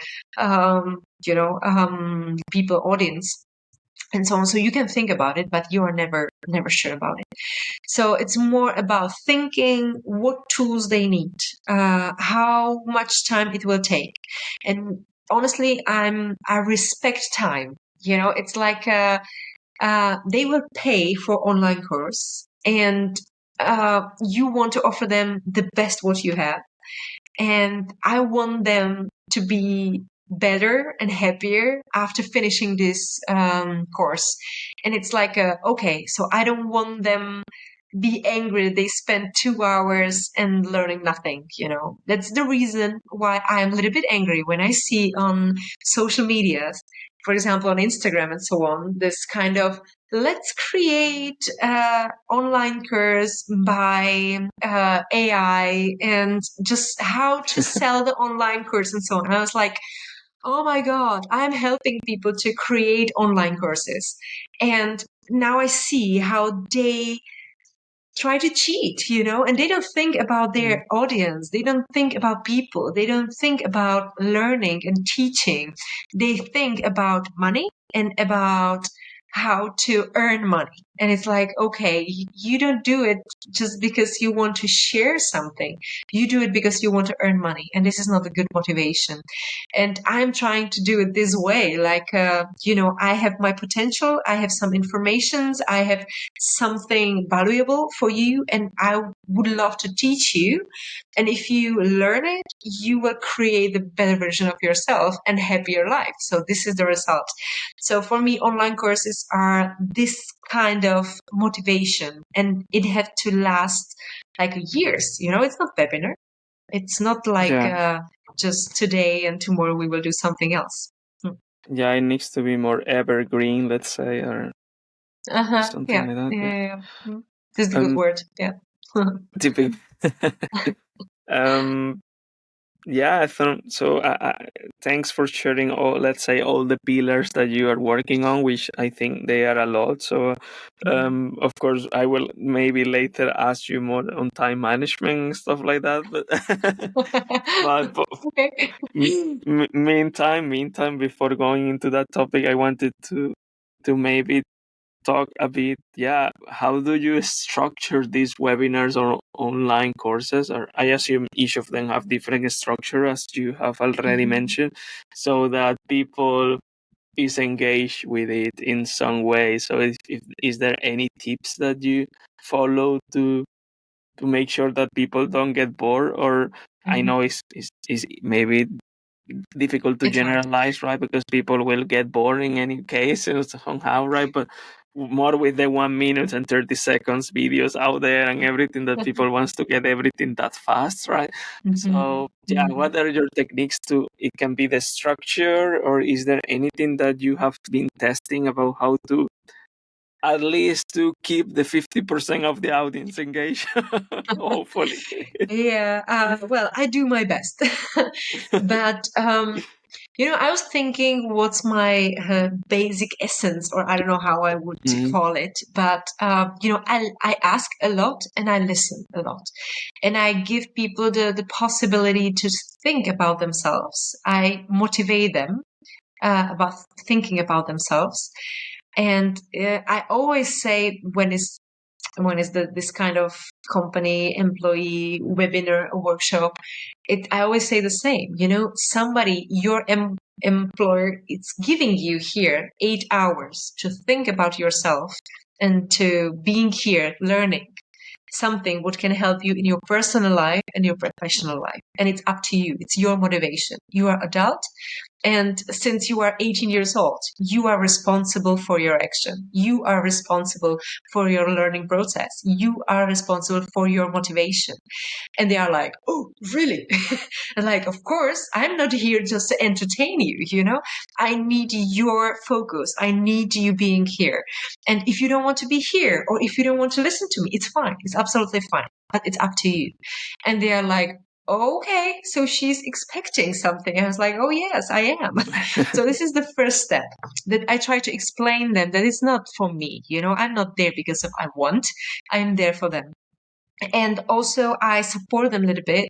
people audience and so on. So you can think about it, but you are never sure about it. So it's more about thinking what tools they need, how much time it will take. And honestly, I respect time. It's like they will pay for online course, and you want to offer them the best what you have. And I want them to be better and happier after finishing this course. And it's like, okay, so I don't want them be angry they spend 2 hours and learning nothing. That's the reason why I'm a little bit angry when I see on social media, for example on Instagram and so on, this kind of, let's create online course by AI, and just how to sell the online course and so on. And I was like, oh my God, I'm helping people to create online courses. And now I see how they try to cheat, and they don't think about their audience. They don't think about people. They don't think about learning and teaching. They think about money and about how to earn money. And it's like, okay, you don't do it just because you want to share something. You do it because you want to earn money. And this is not a good motivation. And I'm trying to do it this way. Like, I have my potential. I have some informations. I have something valuable for you. And I would love to teach you. And if you learn it, you will create the better version of yourself and happier life. So this is the result. So for me, online courses are this kind of motivation, and it had to last like years. It's not webinar. It's not like just today and tomorrow we will do something else. Yeah, it needs to be more evergreen, let's say, or something like that. Yeah. This is a good word. Yeah. Typical. Yeah, I thought so. Thanks for sharing all, let's say, all the pillars that you are working on, which I think they are a lot. So, of course, I will maybe later ask you more on time management and stuff like that. But Okay. meantime, before going into that topic, I wanted to maybe talk a bit, how do you structure these webinars or online courses? Or I assume each of them have different structure, as you have already mentioned, so that people is engaged with it in some way. So is there any tips that you follow to make sure that people don't get bored? Or I know it's maybe difficult to generalize, right? Because people will get bored in any case somehow, right? But more with the 1 minute and 30 seconds videos out there and everything that people wants to get everything that fast, right? So what are your techniques to, it can be the structure, or is there anything that you have been testing about how to at least to keep the 50% of the audience engaged? Hopefully. Well, I do my best. But I was thinking, what's my basic essence, or I don't know how I would call it, but I ask a lot and I listen a lot, and I give people the possibility to think about themselves. I motivate them about thinking about themselves, and I always say, when is this kind of company, employee, webinar, or workshop, I always say the same. Somebody, your employer, it's giving you here 8 hours to think about yourself and to being here learning something what can help you in your personal life and your professional life. And it's up to you. It's your motivation. You are adult. And since you are 18 years old, you are responsible for your action. You are responsible for your learning process. You are responsible for your motivation. And they are like, oh, really? And like, of course, I'm not here just to entertain you, I need your focus. I need you being here. And if you don't want to be here, or if you don't want to listen to me, it's fine. It's absolutely fine. But it's up to you. And they are like, okay, so she's expecting something. I was like, oh yes, I am. So this is the first step, that I try to explain them that it's not for me. I'm not there because of I want. I'm there for them. And also I support them a little bit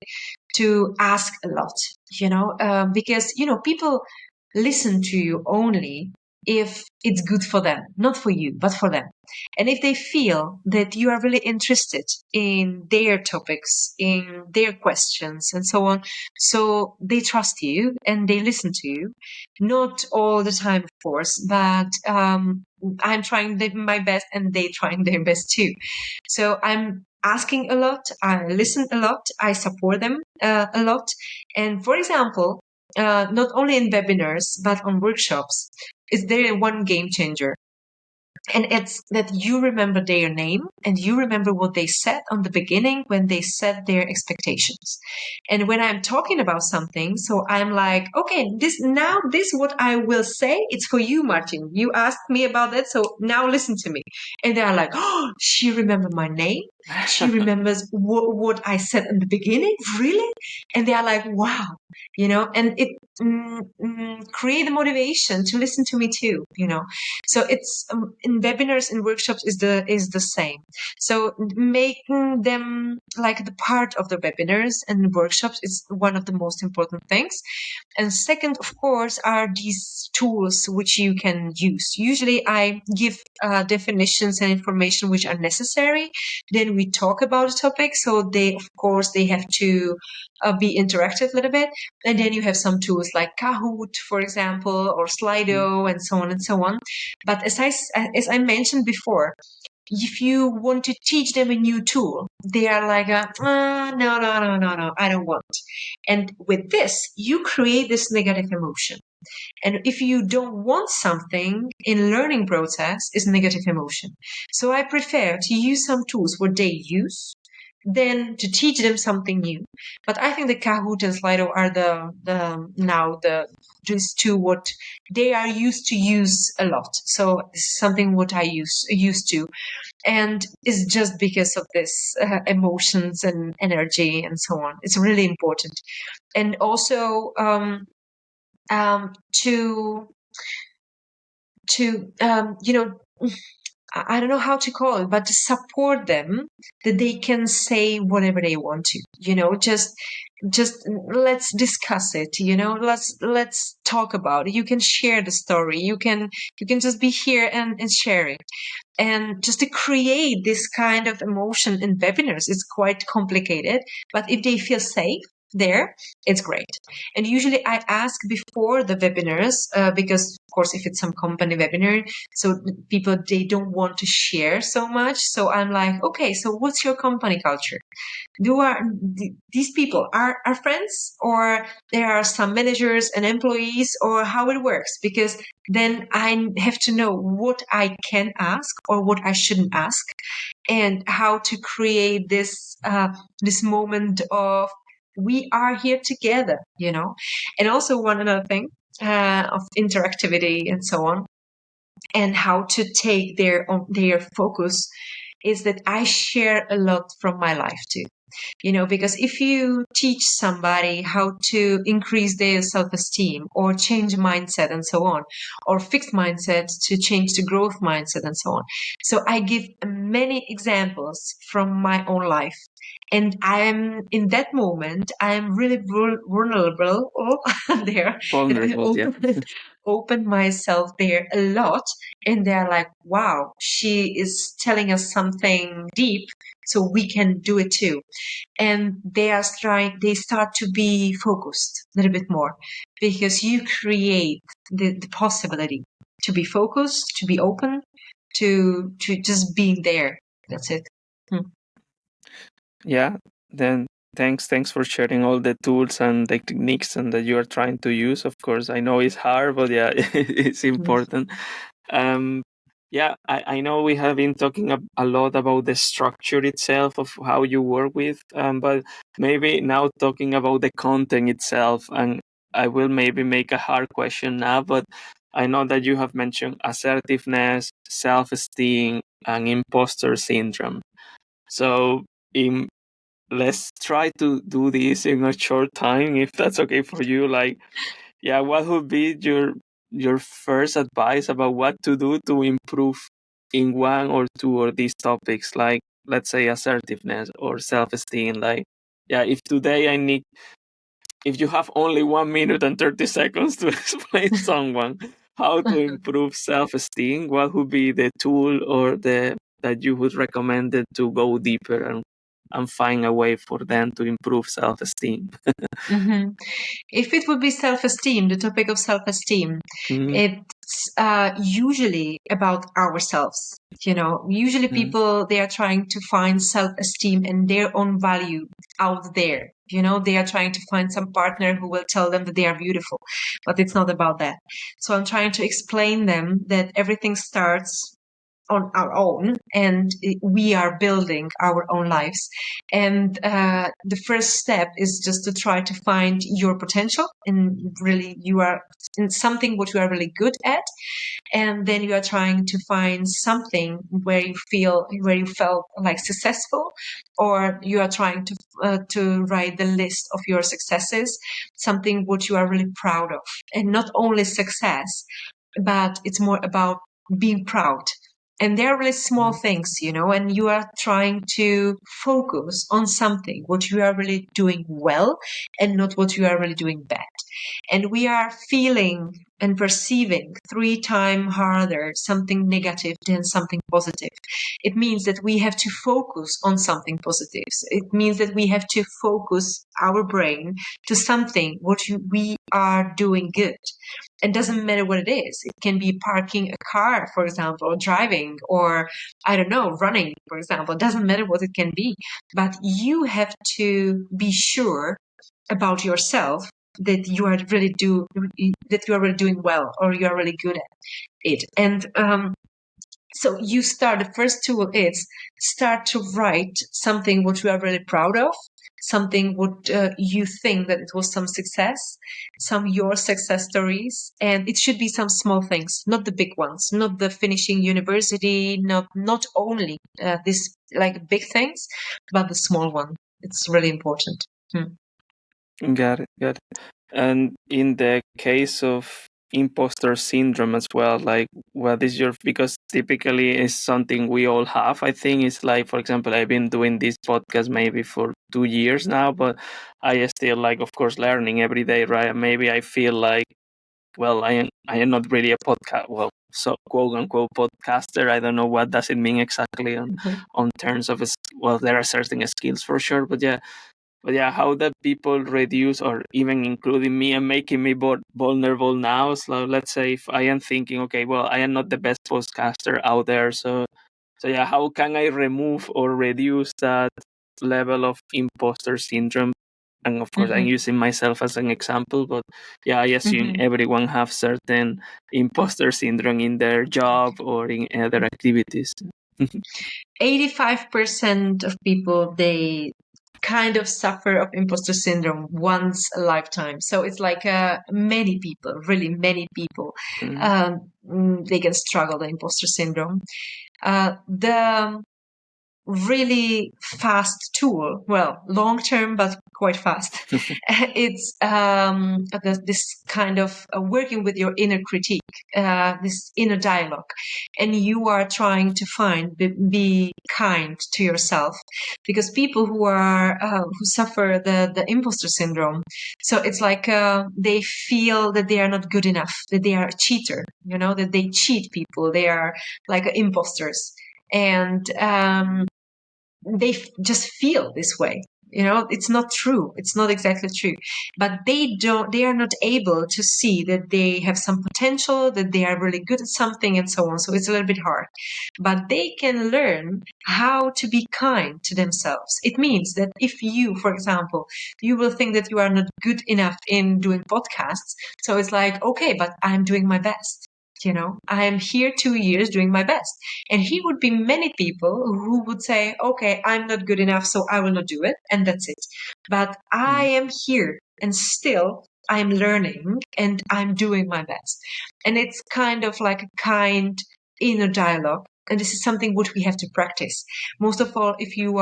to ask a lot, because, people listen to you only if it's good for them, not for you, but for them. And if they feel that you are really interested in their topics, in their questions and so on, so they trust you and they listen to you. Not all the time, of course, but I'm trying my best and they trying their best too. So I'm asking a lot, I listen a lot, I support them a lot. And for example, not only in webinars, but on workshops, is there one game changer? And it's that you remember their name and you remember what they said on the beginning when they set their expectations. And when I'm talking about something, so I'm like, okay, this what I will say, it's for you, Martin. You asked me about that, so now listen to me. And they're like, oh, she remembered my name. She remembers what I said in the beginning. Really? And they are like, wow, and create the motivation to listen to me too, so it's in webinars and workshops is the same. So making them like the part of the webinars and workshops is one of the most important things. And second, of course, are these tools which you can use. Usually I give definitions and information which are necessary. Then we talk about the topic. So they have to be interactive a little bit. And then you have some tools like Kahoot, for example, or Slido, and so on and so on. But as I mentioned before, if you want to teach them a new tool, they are like, no, I don't want. And with this, you create this negative emotion. And if you don't want something in learning process, is negative emotion. So I prefer to use some tools what they use than to teach them something new. But I think the Kahoot and Slido are these two what they are used to use a lot. So this is something what I used to, and it's just because of this emotions and energy and so on. It's really important, and also to I don't know how to call it, but to support them that they can say whatever they want to, just let's discuss it, let's talk about it. You can share the story. You can just be here and share it. And just to create this kind of emotion in webinars is quite complicated, but if they feel safe there, it's great. And usually I ask before the webinars, because of course if it's some company webinar, so people, they don't want to share so much. So I'm like, okay, so what's your company culture? These people are friends, or there are some managers and employees, or how it works? Because then I have to know what I can ask or what I shouldn't ask, and how to create this moment of we are here together, And also one another thing of interactivity and so on, and how to take their focus, is that I share a lot from my life too. Because if you teach somebody how to increase their self-esteem or change mindset and so on, or fixed mindset to change the growth mindset and so on. So I give many examples from my own life. And in that moment, I am really vulnerable there. Vulnerable, yeah. Open myself there a lot. And they're like, wow, she is telling us something deep, so we can do it too. And they start to be focused a little bit more, because you create the possibility to be focused, to be open, to just being there. That's it. Yeah, then thanks for sharing all the tools and the techniques and that you are trying to use. Of course, I know it's hard, but yeah, it's important. Yeah, I know we have been talking a lot about the structure itself of how you work with, but maybe now talking about the content itself, and I will maybe make a hard question now, but I know that you have mentioned assertiveness, self-esteem, and imposter syndrome. So let's try to do this in a short time, if that's okay for you. Like, yeah, what would be your first advice about what to do to improve in one or two of these topics, like let's say assertiveness or self-esteem? Like, yeah, if you have only 1 minute and 30 seconds to explain someone how to improve self-esteem, what would be the tool or that you would recommend it to go deeper and find a way for them to improve self-esteem? Mm-hmm. If it would be self-esteem, the topic of self-esteem, it's usually about ourselves. Usually people, they are trying to find self-esteem and their own value out there. They are trying to find some partner who will tell them that they are beautiful, but it's not about that. So I'm trying to explain them that everything starts on our own, and we are building our own lives. And the first step is just to try to find your potential, and really you are in something what you are really good at, and then you are trying to find something where you felt like successful, or you are trying to write the list of your successes, something what you are really proud of, and not only success, but it's more about being proud. And they're really small things, and you are trying to focus on something what you are really doing well and not what you are really doing bad. And we are feeling and perceiving 3 times harder something negative than something positive. It means that we have to focus on something positive. It means that we have to focus our brain to something what we are doing good. It doesn't matter what it is. It can be parking a car, for example, or driving, or I don't know, running, for example. It doesn't matter what it can be. But you have to be sure about yourself that you are really doing well, or you are really good at it. And so the first tool is start to write something what you are really proud of, something what you think that it was some success, some your success stories. And it should be some small things, not the big ones, not the finishing university, not only this like big things, but the small one. It's really important. Got it. And in the case of imposter syndrome as well, like what is because typically it's something we all have. I think it's like, for example, I've been doing this podcast maybe for 2 years now, but I still like, of course, learning every day, right? Maybe I feel like, well, I am not really a podcast, well, so quote unquote podcaster. I don't know what does it mean exactly on terms of, well, there are certain skills for sure, but yeah, how that people reduce, or even including me and making me vulnerable now. So let's say if I am thinking, okay, well, I am not the best podcaster out there. So yeah, how can I remove or reduce that level of imposter syndrome? And of course, I'm using myself as an example, but yeah, I assume everyone have certain imposter syndrome in their job or in other activities. 85% of people, they kind of suffer of imposter syndrome once a lifetime. So it's like many people, really many people, they can struggle the imposter syndrome. The really fast tool, well, long term but quite fast, it's this kind of working with your inner critique, this inner dialogue, and you are trying to be kind to yourself, because people who suffer the imposter syndrome, so it's like they feel that they are not good enough, that they are a cheater, that they cheat people, they are like imposters. And they just feel this way. It's not true. It's not exactly true. But they are not able to see that they have some potential, that they are really good at something, and so on. So it's a little bit hard. But they can learn how to be kind to themselves. It means that if you, for example, you will think that you are not good enough in doing podcasts. So it's like, okay, but I'm doing my best. I am here 2 years doing my best. And he would be many people who would say, okay, I'm not good enough, so I will not do it. And that's it. But I am here, and still I'm learning and I'm doing my best. And it's kind of like a kind inner dialogue. And this is something which we have to practice. Most of all, if you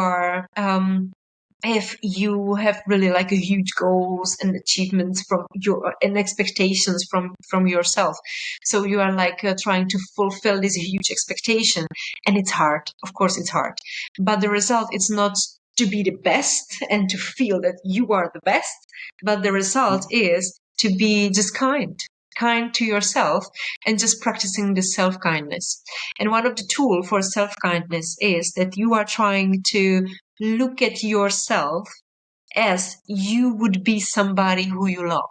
have really like a huge goals and achievements and expectations from yourself, so you are like trying to fulfill this huge expectation, and it's hard. Of course it's hard, but the result is not to be the best and to feel that you are the best, but the result is to be just kind to yourself, and just practicing the self-kindness. And one of the tools for self-kindness is that you are trying to look at yourself as you would be somebody who you love.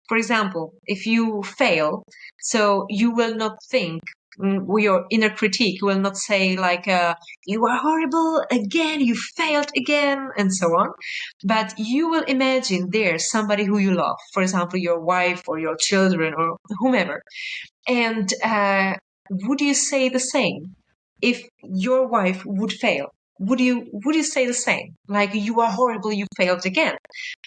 For example, if you fail, so you will not think, your inner critique will not say like, you are horrible again, you failed again, and so on. But you will imagine there's somebody who you love, for example, your wife or your children or whomever. And would you say the same? if your wife would fail, would you say the same? Like, you are horrible, you failed again?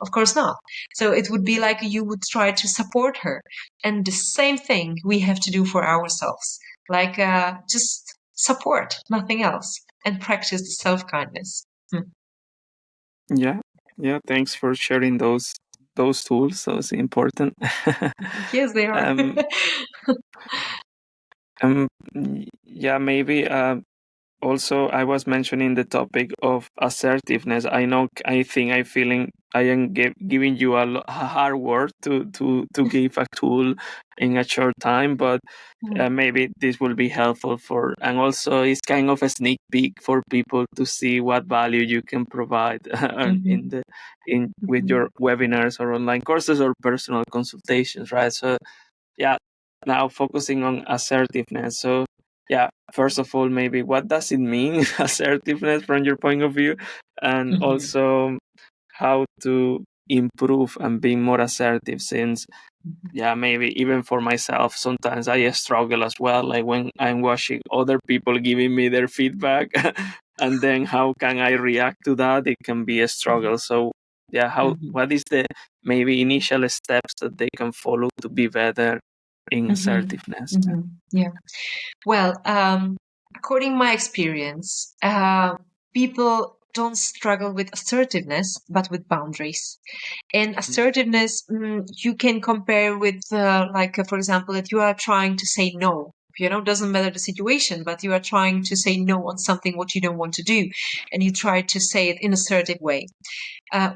Of course not. So it would be like you would try to support her. And the same thing we have to do for ourselves. Like, just support, nothing else, and practice the self-kindness. Yeah, yeah. Thanks for sharing those tools. Those important. Yes, they are. um, um, yeah, maybe. Also, I was mentioning the topic of assertiveness. I think I am giving you a hard word to give a tool in a short time, but maybe this will be helpful for, and also it's kind of a sneak peek for people to see what value you can provide with your webinars or online courses or personal consultations, right? So yeah, now focusing on assertiveness. So yeah, first of all, maybe what does it mean, assertiveness from your point of view, and also how to improve and be more assertive, since yeah, maybe even for myself sometimes I struggle as well, like when I'm watching other people giving me their feedback and then how can I react to that, it can be a struggle. So yeah, what is the maybe initial steps that they can follow to be better in assertiveness? Yeah. Well, according to my experience, people don't struggle with assertiveness, but with boundaries. And assertiveness, you can compare with, for example, if you are trying to say no. Doesn't matter the situation, but you are trying to say no on something what you don't want to do, and you try to say it in an assertive way.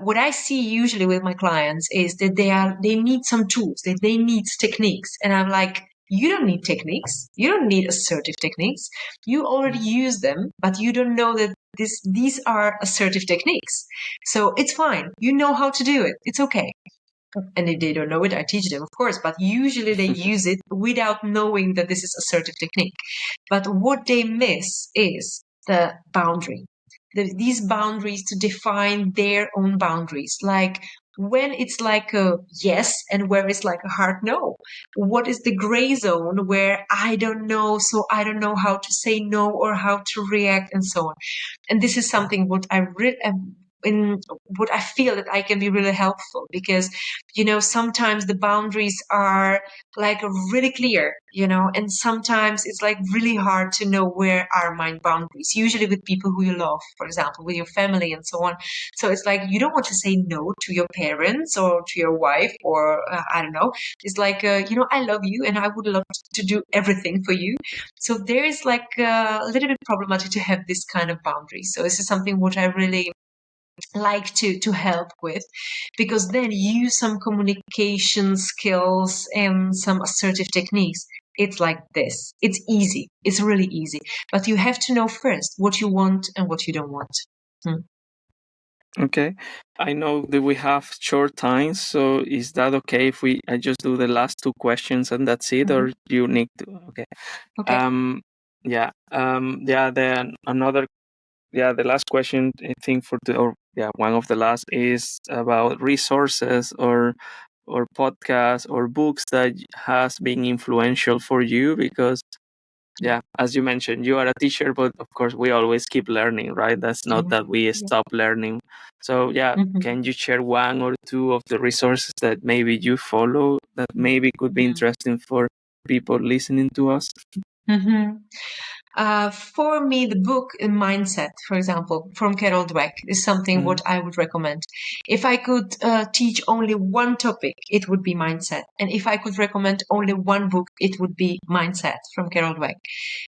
What I see usually with my clients is that they need some tools, that they need techniques, and I'm like, you don't need techniques, you don't need assertive techniques. You already use them, but you don't know that these are assertive techniques. So it's fine. You know how to do it. It's okay. And if they don't know it, I teach them, of course, but usually they use it without knowing that this is assertive technique. But what they miss is the boundary. These boundaries, to define their own boundaries, like when it's like a yes and where it's like a hard no. What is the gray zone where I don't know, so I don't know how to say no or how to react and so on. And this is something what I really in what I feel that I can be really helpful, because sometimes the boundaries are like really clear, and sometimes it's like really hard to know where are my boundaries, usually with people who you love, for example, with your family and so on. So it's like you don't want to say no to your parents or to your wife, or I don't know. It's like I love you and I would love to do everything for you. So there is like a little bit problematic to have this kind of boundary. So this is something what I really like to help with, because then use some communication skills and some assertive techniques. It's like this. It's easy. It's really easy. But you have to know first what you want and what you don't want. Okay, I know that we have short time, so is that okay if I just do the last two questions and that's it, or you need to? Okay. Okay. Then another. Yeah, the last question I think one of the last is about resources or podcasts or books that has been influential for you, because yeah, as you mentioned, you are a teacher, but of course we always keep learning, right? That's not that we stop learning. So yeah, can you share one or two of the resources that maybe you follow that maybe could be interesting for people listening to us? For me, the book Mindset, for example, from Carol Dweck, is something what I would recommend. If I could teach only one topic, it would be mindset. And if I could recommend only one book, it would be Mindset from Carol Dweck,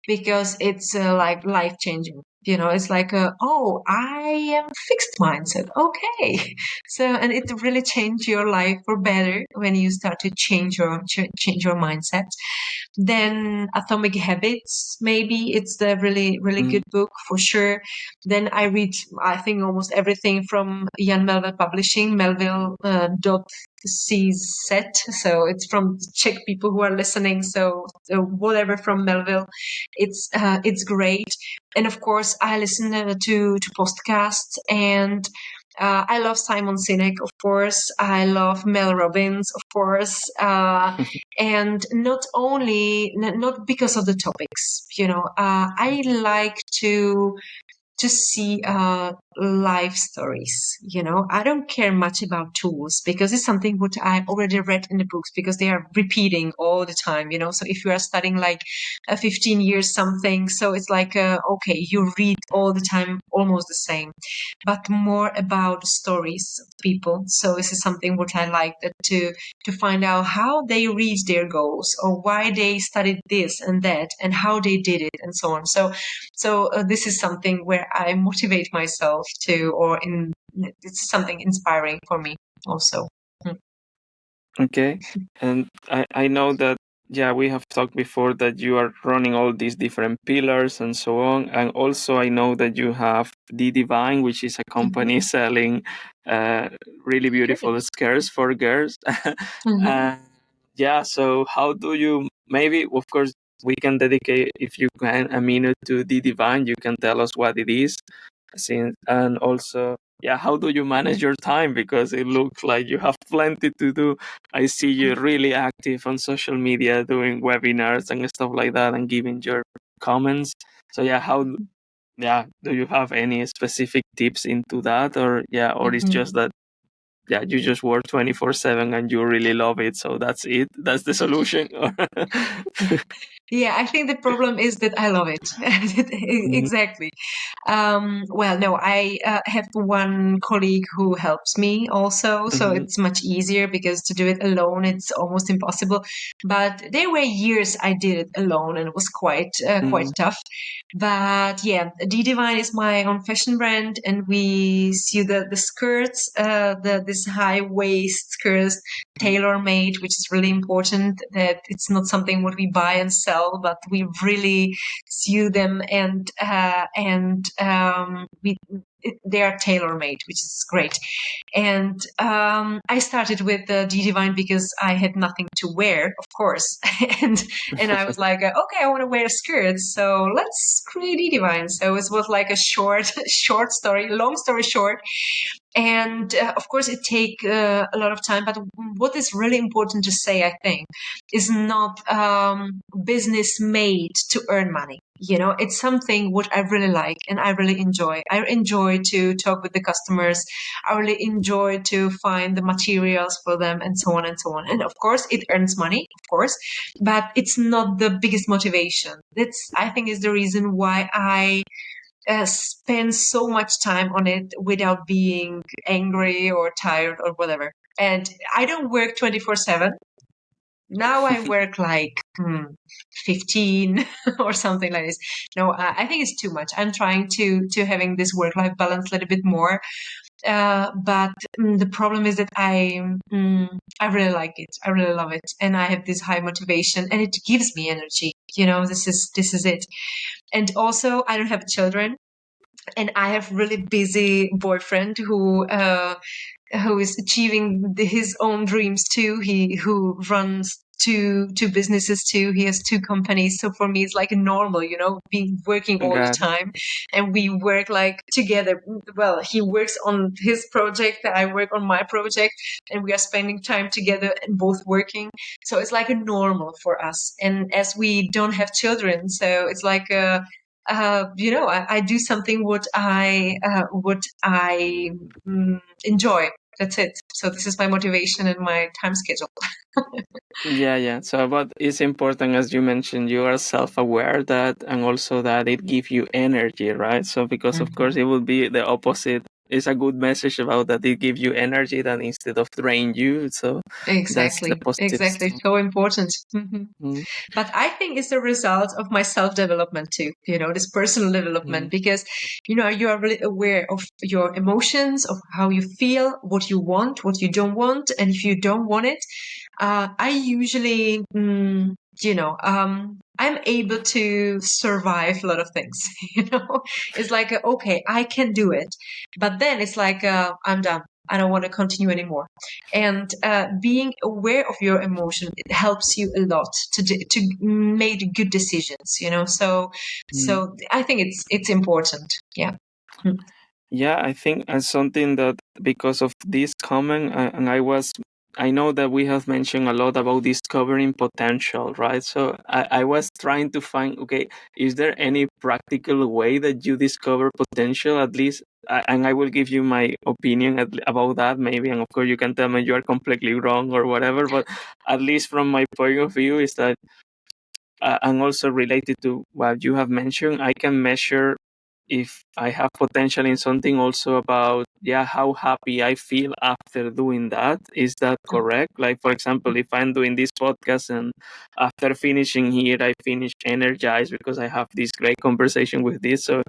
because it's like life changing. It's like, I am fixed mindset. Okay. So, and it really changed your life for better when you start to change your mindset. Then Atomic Habits, maybe it's the really, really good book for sure. Then I read, I think, almost everything from Jan Melville Publishing, Melville.cz. So it's from Czech people who are listening. So whatever from Melville, it's great. And of course, I listen to podcasts, and I love Simon Sinek, of course. I love Mel Robbins, of course. And not because of the topics, I like to see life stories. I don't care much about tools because it's something what I already read in the books because they are repeating all the time. So if you are studying like 15 years something, so it's like okay, you read all the time almost the same, but more about stories of people. So this is something what I like, that to find out how they reached their goals or why they studied this and that and how they did it and so on. So this is something where I motivate myself to, it's something inspiring for me also. Okay. And I know that, yeah, we have talked before that you are running all these different pillars and so on. And also, I know that you have The Divine, which is a company selling uh, really beautiful skirts for girls. Mm-hmm. Yeah, so how do you, maybe, of course, we can dedicate, if you can, a minute to The Divine. You can tell us what it is. And also, yeah, how do you manage your time? Because it looks like you have plenty to do. I see you really active on social media doing webinars and stuff like that and giving your comments. So yeah, yeah, do you have any specific tips into that, or it's just that, yeah, you just work 24/7 and you really love it, so that's it, that's the solution? Yeah, I think the problem is that I love it. Mhm, Exactly. Well, no, I have one colleague who helps me also, so mhm, it's much easier because to do it alone, it's almost impossible. But there were years I did it alone, and it was quite mhm, tough. But yeah, D Divine is my own fashion brand, and we see the skirts, this high waist skirts, tailor made, which is really important. That it's not something what we buy and sell, but we really sew them, they are tailor made, which is great. And I started with the D Divine because I had nothing to wear, of course, and I was like, okay, I want to wear a skirt, so let's create D Divine. So it was like a short short story, long story short. And of course it take a lot of time, but what is really important to say, I think, is not business made to earn money. It's something what I really like and I really enjoy. I enjoy to talk with the customers. I really enjoy to find the materials for them and so on and so on. And of course it earns money, of course, but it's not the biggest motivation. That's, I think, is the reason why I spend so much time on it without being angry or tired or whatever. And I don't work 24/7. Now I work like 15 or something like this. No, I think it's too much. I'm trying to having this work-life balance a little bit more. But the problem is that I really like it. I really love it, and I have this high motivation, and it gives me energy. This is it. And also, I don't have children, and I have really busy boyfriend who is achieving his own dreams too. He who runs two businesses too. He has two companies. So for me, it's like normal, being working all the got it. time, and we work like together. Well, he works on his project, I work on my project, and we are spending time together and both working. So it's like a normal for us. And as we don't have children, so it's like I do something what I enjoy. That's it. So this is my motivation and my time schedule. Yeah, yeah. So, but it's important, as you mentioned, you are self-aware that, and also that it gives you energy, right? So, because of course Mhm. it will be the opposite. It's a good message about that it gives you energy that instead of drain you. So, that's the Exactly. positive Exactly. stuff. So important. Mm, But I think it's a result of my self-development too, this personal development, mm, because, you are really aware of your emotions, of how you feel, what you want, what you don't want. And if you don't want it, I usually, I'm able to survive a lot of things, it's like, okay, I can do it. But then it's like, I'm done. I don't want to continue anymore. And being aware of your emotion, it helps you a lot to make good decisions. So mm. I think it's important. Yeah. Yeah, I think as something that because of this comment, I know that we have mentioned a lot about discovering potential, right? So I was trying to find, okay, is there any practical way that you discover potential at least? And I will give you my opinion about that, maybe. And of course, you can tell me you are completely wrong or whatever. But at least from my point of view, is that, and also related to what you have mentioned, I can measure if I have potential in something also about, yeah, how happy I feel after doing that. Is that correct? Like, for example, if I'm doing this podcast and after finishing here, I finish energized because I have this great conversation with this. So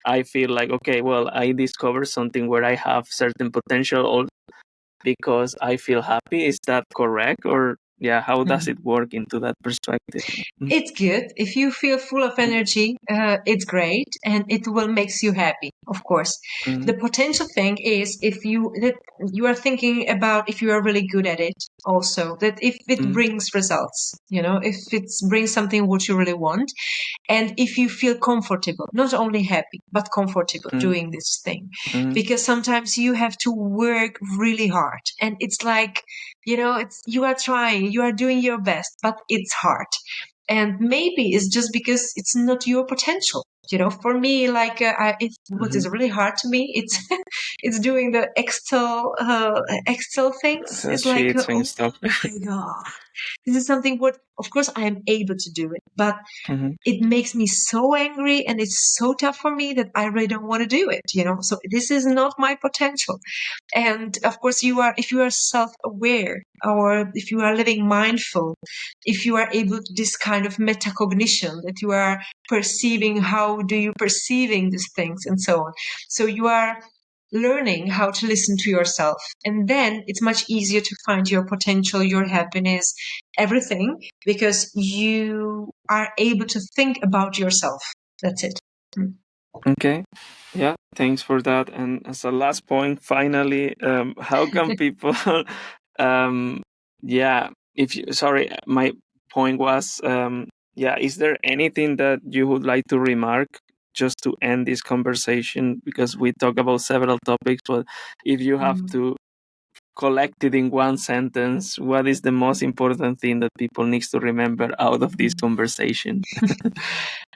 I feel like, okay, well, I discovered something where I have certain potential because I feel happy. Is that correct? Or yeah, how does it work into that perspective? It's good. If you feel full of energy, it's great and it will makes you happy, of course. Mm, The potential thing is if you are thinking about if you are really good at it also, that if it mm, brings results, if it brings something what you really want, and if you feel comfortable, not only happy, but comfortable mm, doing this thing. mm, Because sometimes you have to work really hard and it's like, you are trying, you are doing your best, but it's hard. And maybe it's just because it's not your potential. For me, like what mhm. is really hard to me, it's it's doing the Excel things. So It's like, sheets and oh stuff. my god, this is something what, of course, I am able to do it, but Mhm, it makes me so angry and it's so tough for me that I really don't want to do it. So this is not my potential. And of course, if you are self-aware, or if you are living mindful, if you are able to this kind of metacognition, that you are perceiving how do you perceiving these things and so on. So you are learning how to listen to yourself, and then it's much easier to find your potential, your happiness, everything, because you are able to think about yourself. That's it. Mm. okay. Yeah, thanks for that. And as a last point, finally, how can people, um, yeah, if you, sorry, my point was, yeah, is there anything that you would like to remark just to end this conversation? Because we talk about several topics, but if you have Mm. to collect it in one sentence, what is the most important thing that people needs to remember out of this conversation?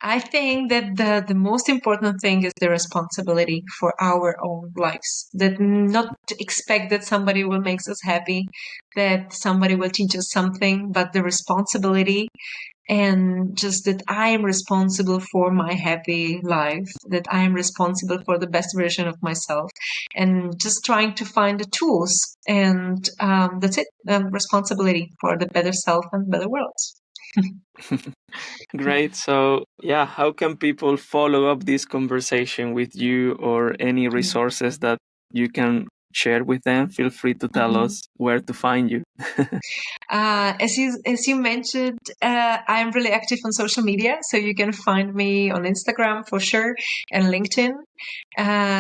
I think that the most important thing is the responsibility for our own lives. That not to expect that somebody will make us happy, that somebody will teach us something, but the responsibility, and just that I am responsible for my happy life, that I am responsible for the best version of myself, and just trying to find the tools. And that's it. Responsibility for the better self and better world. Great. So, yeah, how can people follow up this conversation with you or any resources that you can share with them? Feel free to tell Mhm. us where to find you. As you mentioned, I'm really active on social media, so you can find me on Instagram for sure and LinkedIn.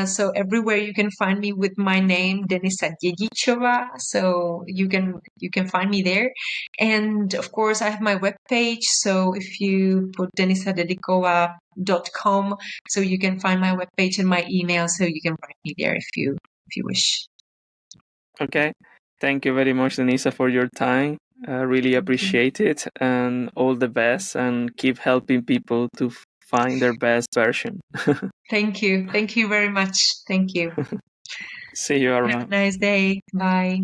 So everywhere you can find me with my name, Denisa Dědičová. So you can find me there, and of course I have my webpage. So if you put denisadedikova.com, so you can find my webpage and my email. So you can write me there if you wish. Okay. Thank you very much, Denisa, for your time. Really appreciate it, and all the best, and keep helping people to find their best version. Thank you. Thank you very much. Thank you. See you Have a around. nice day. Bye.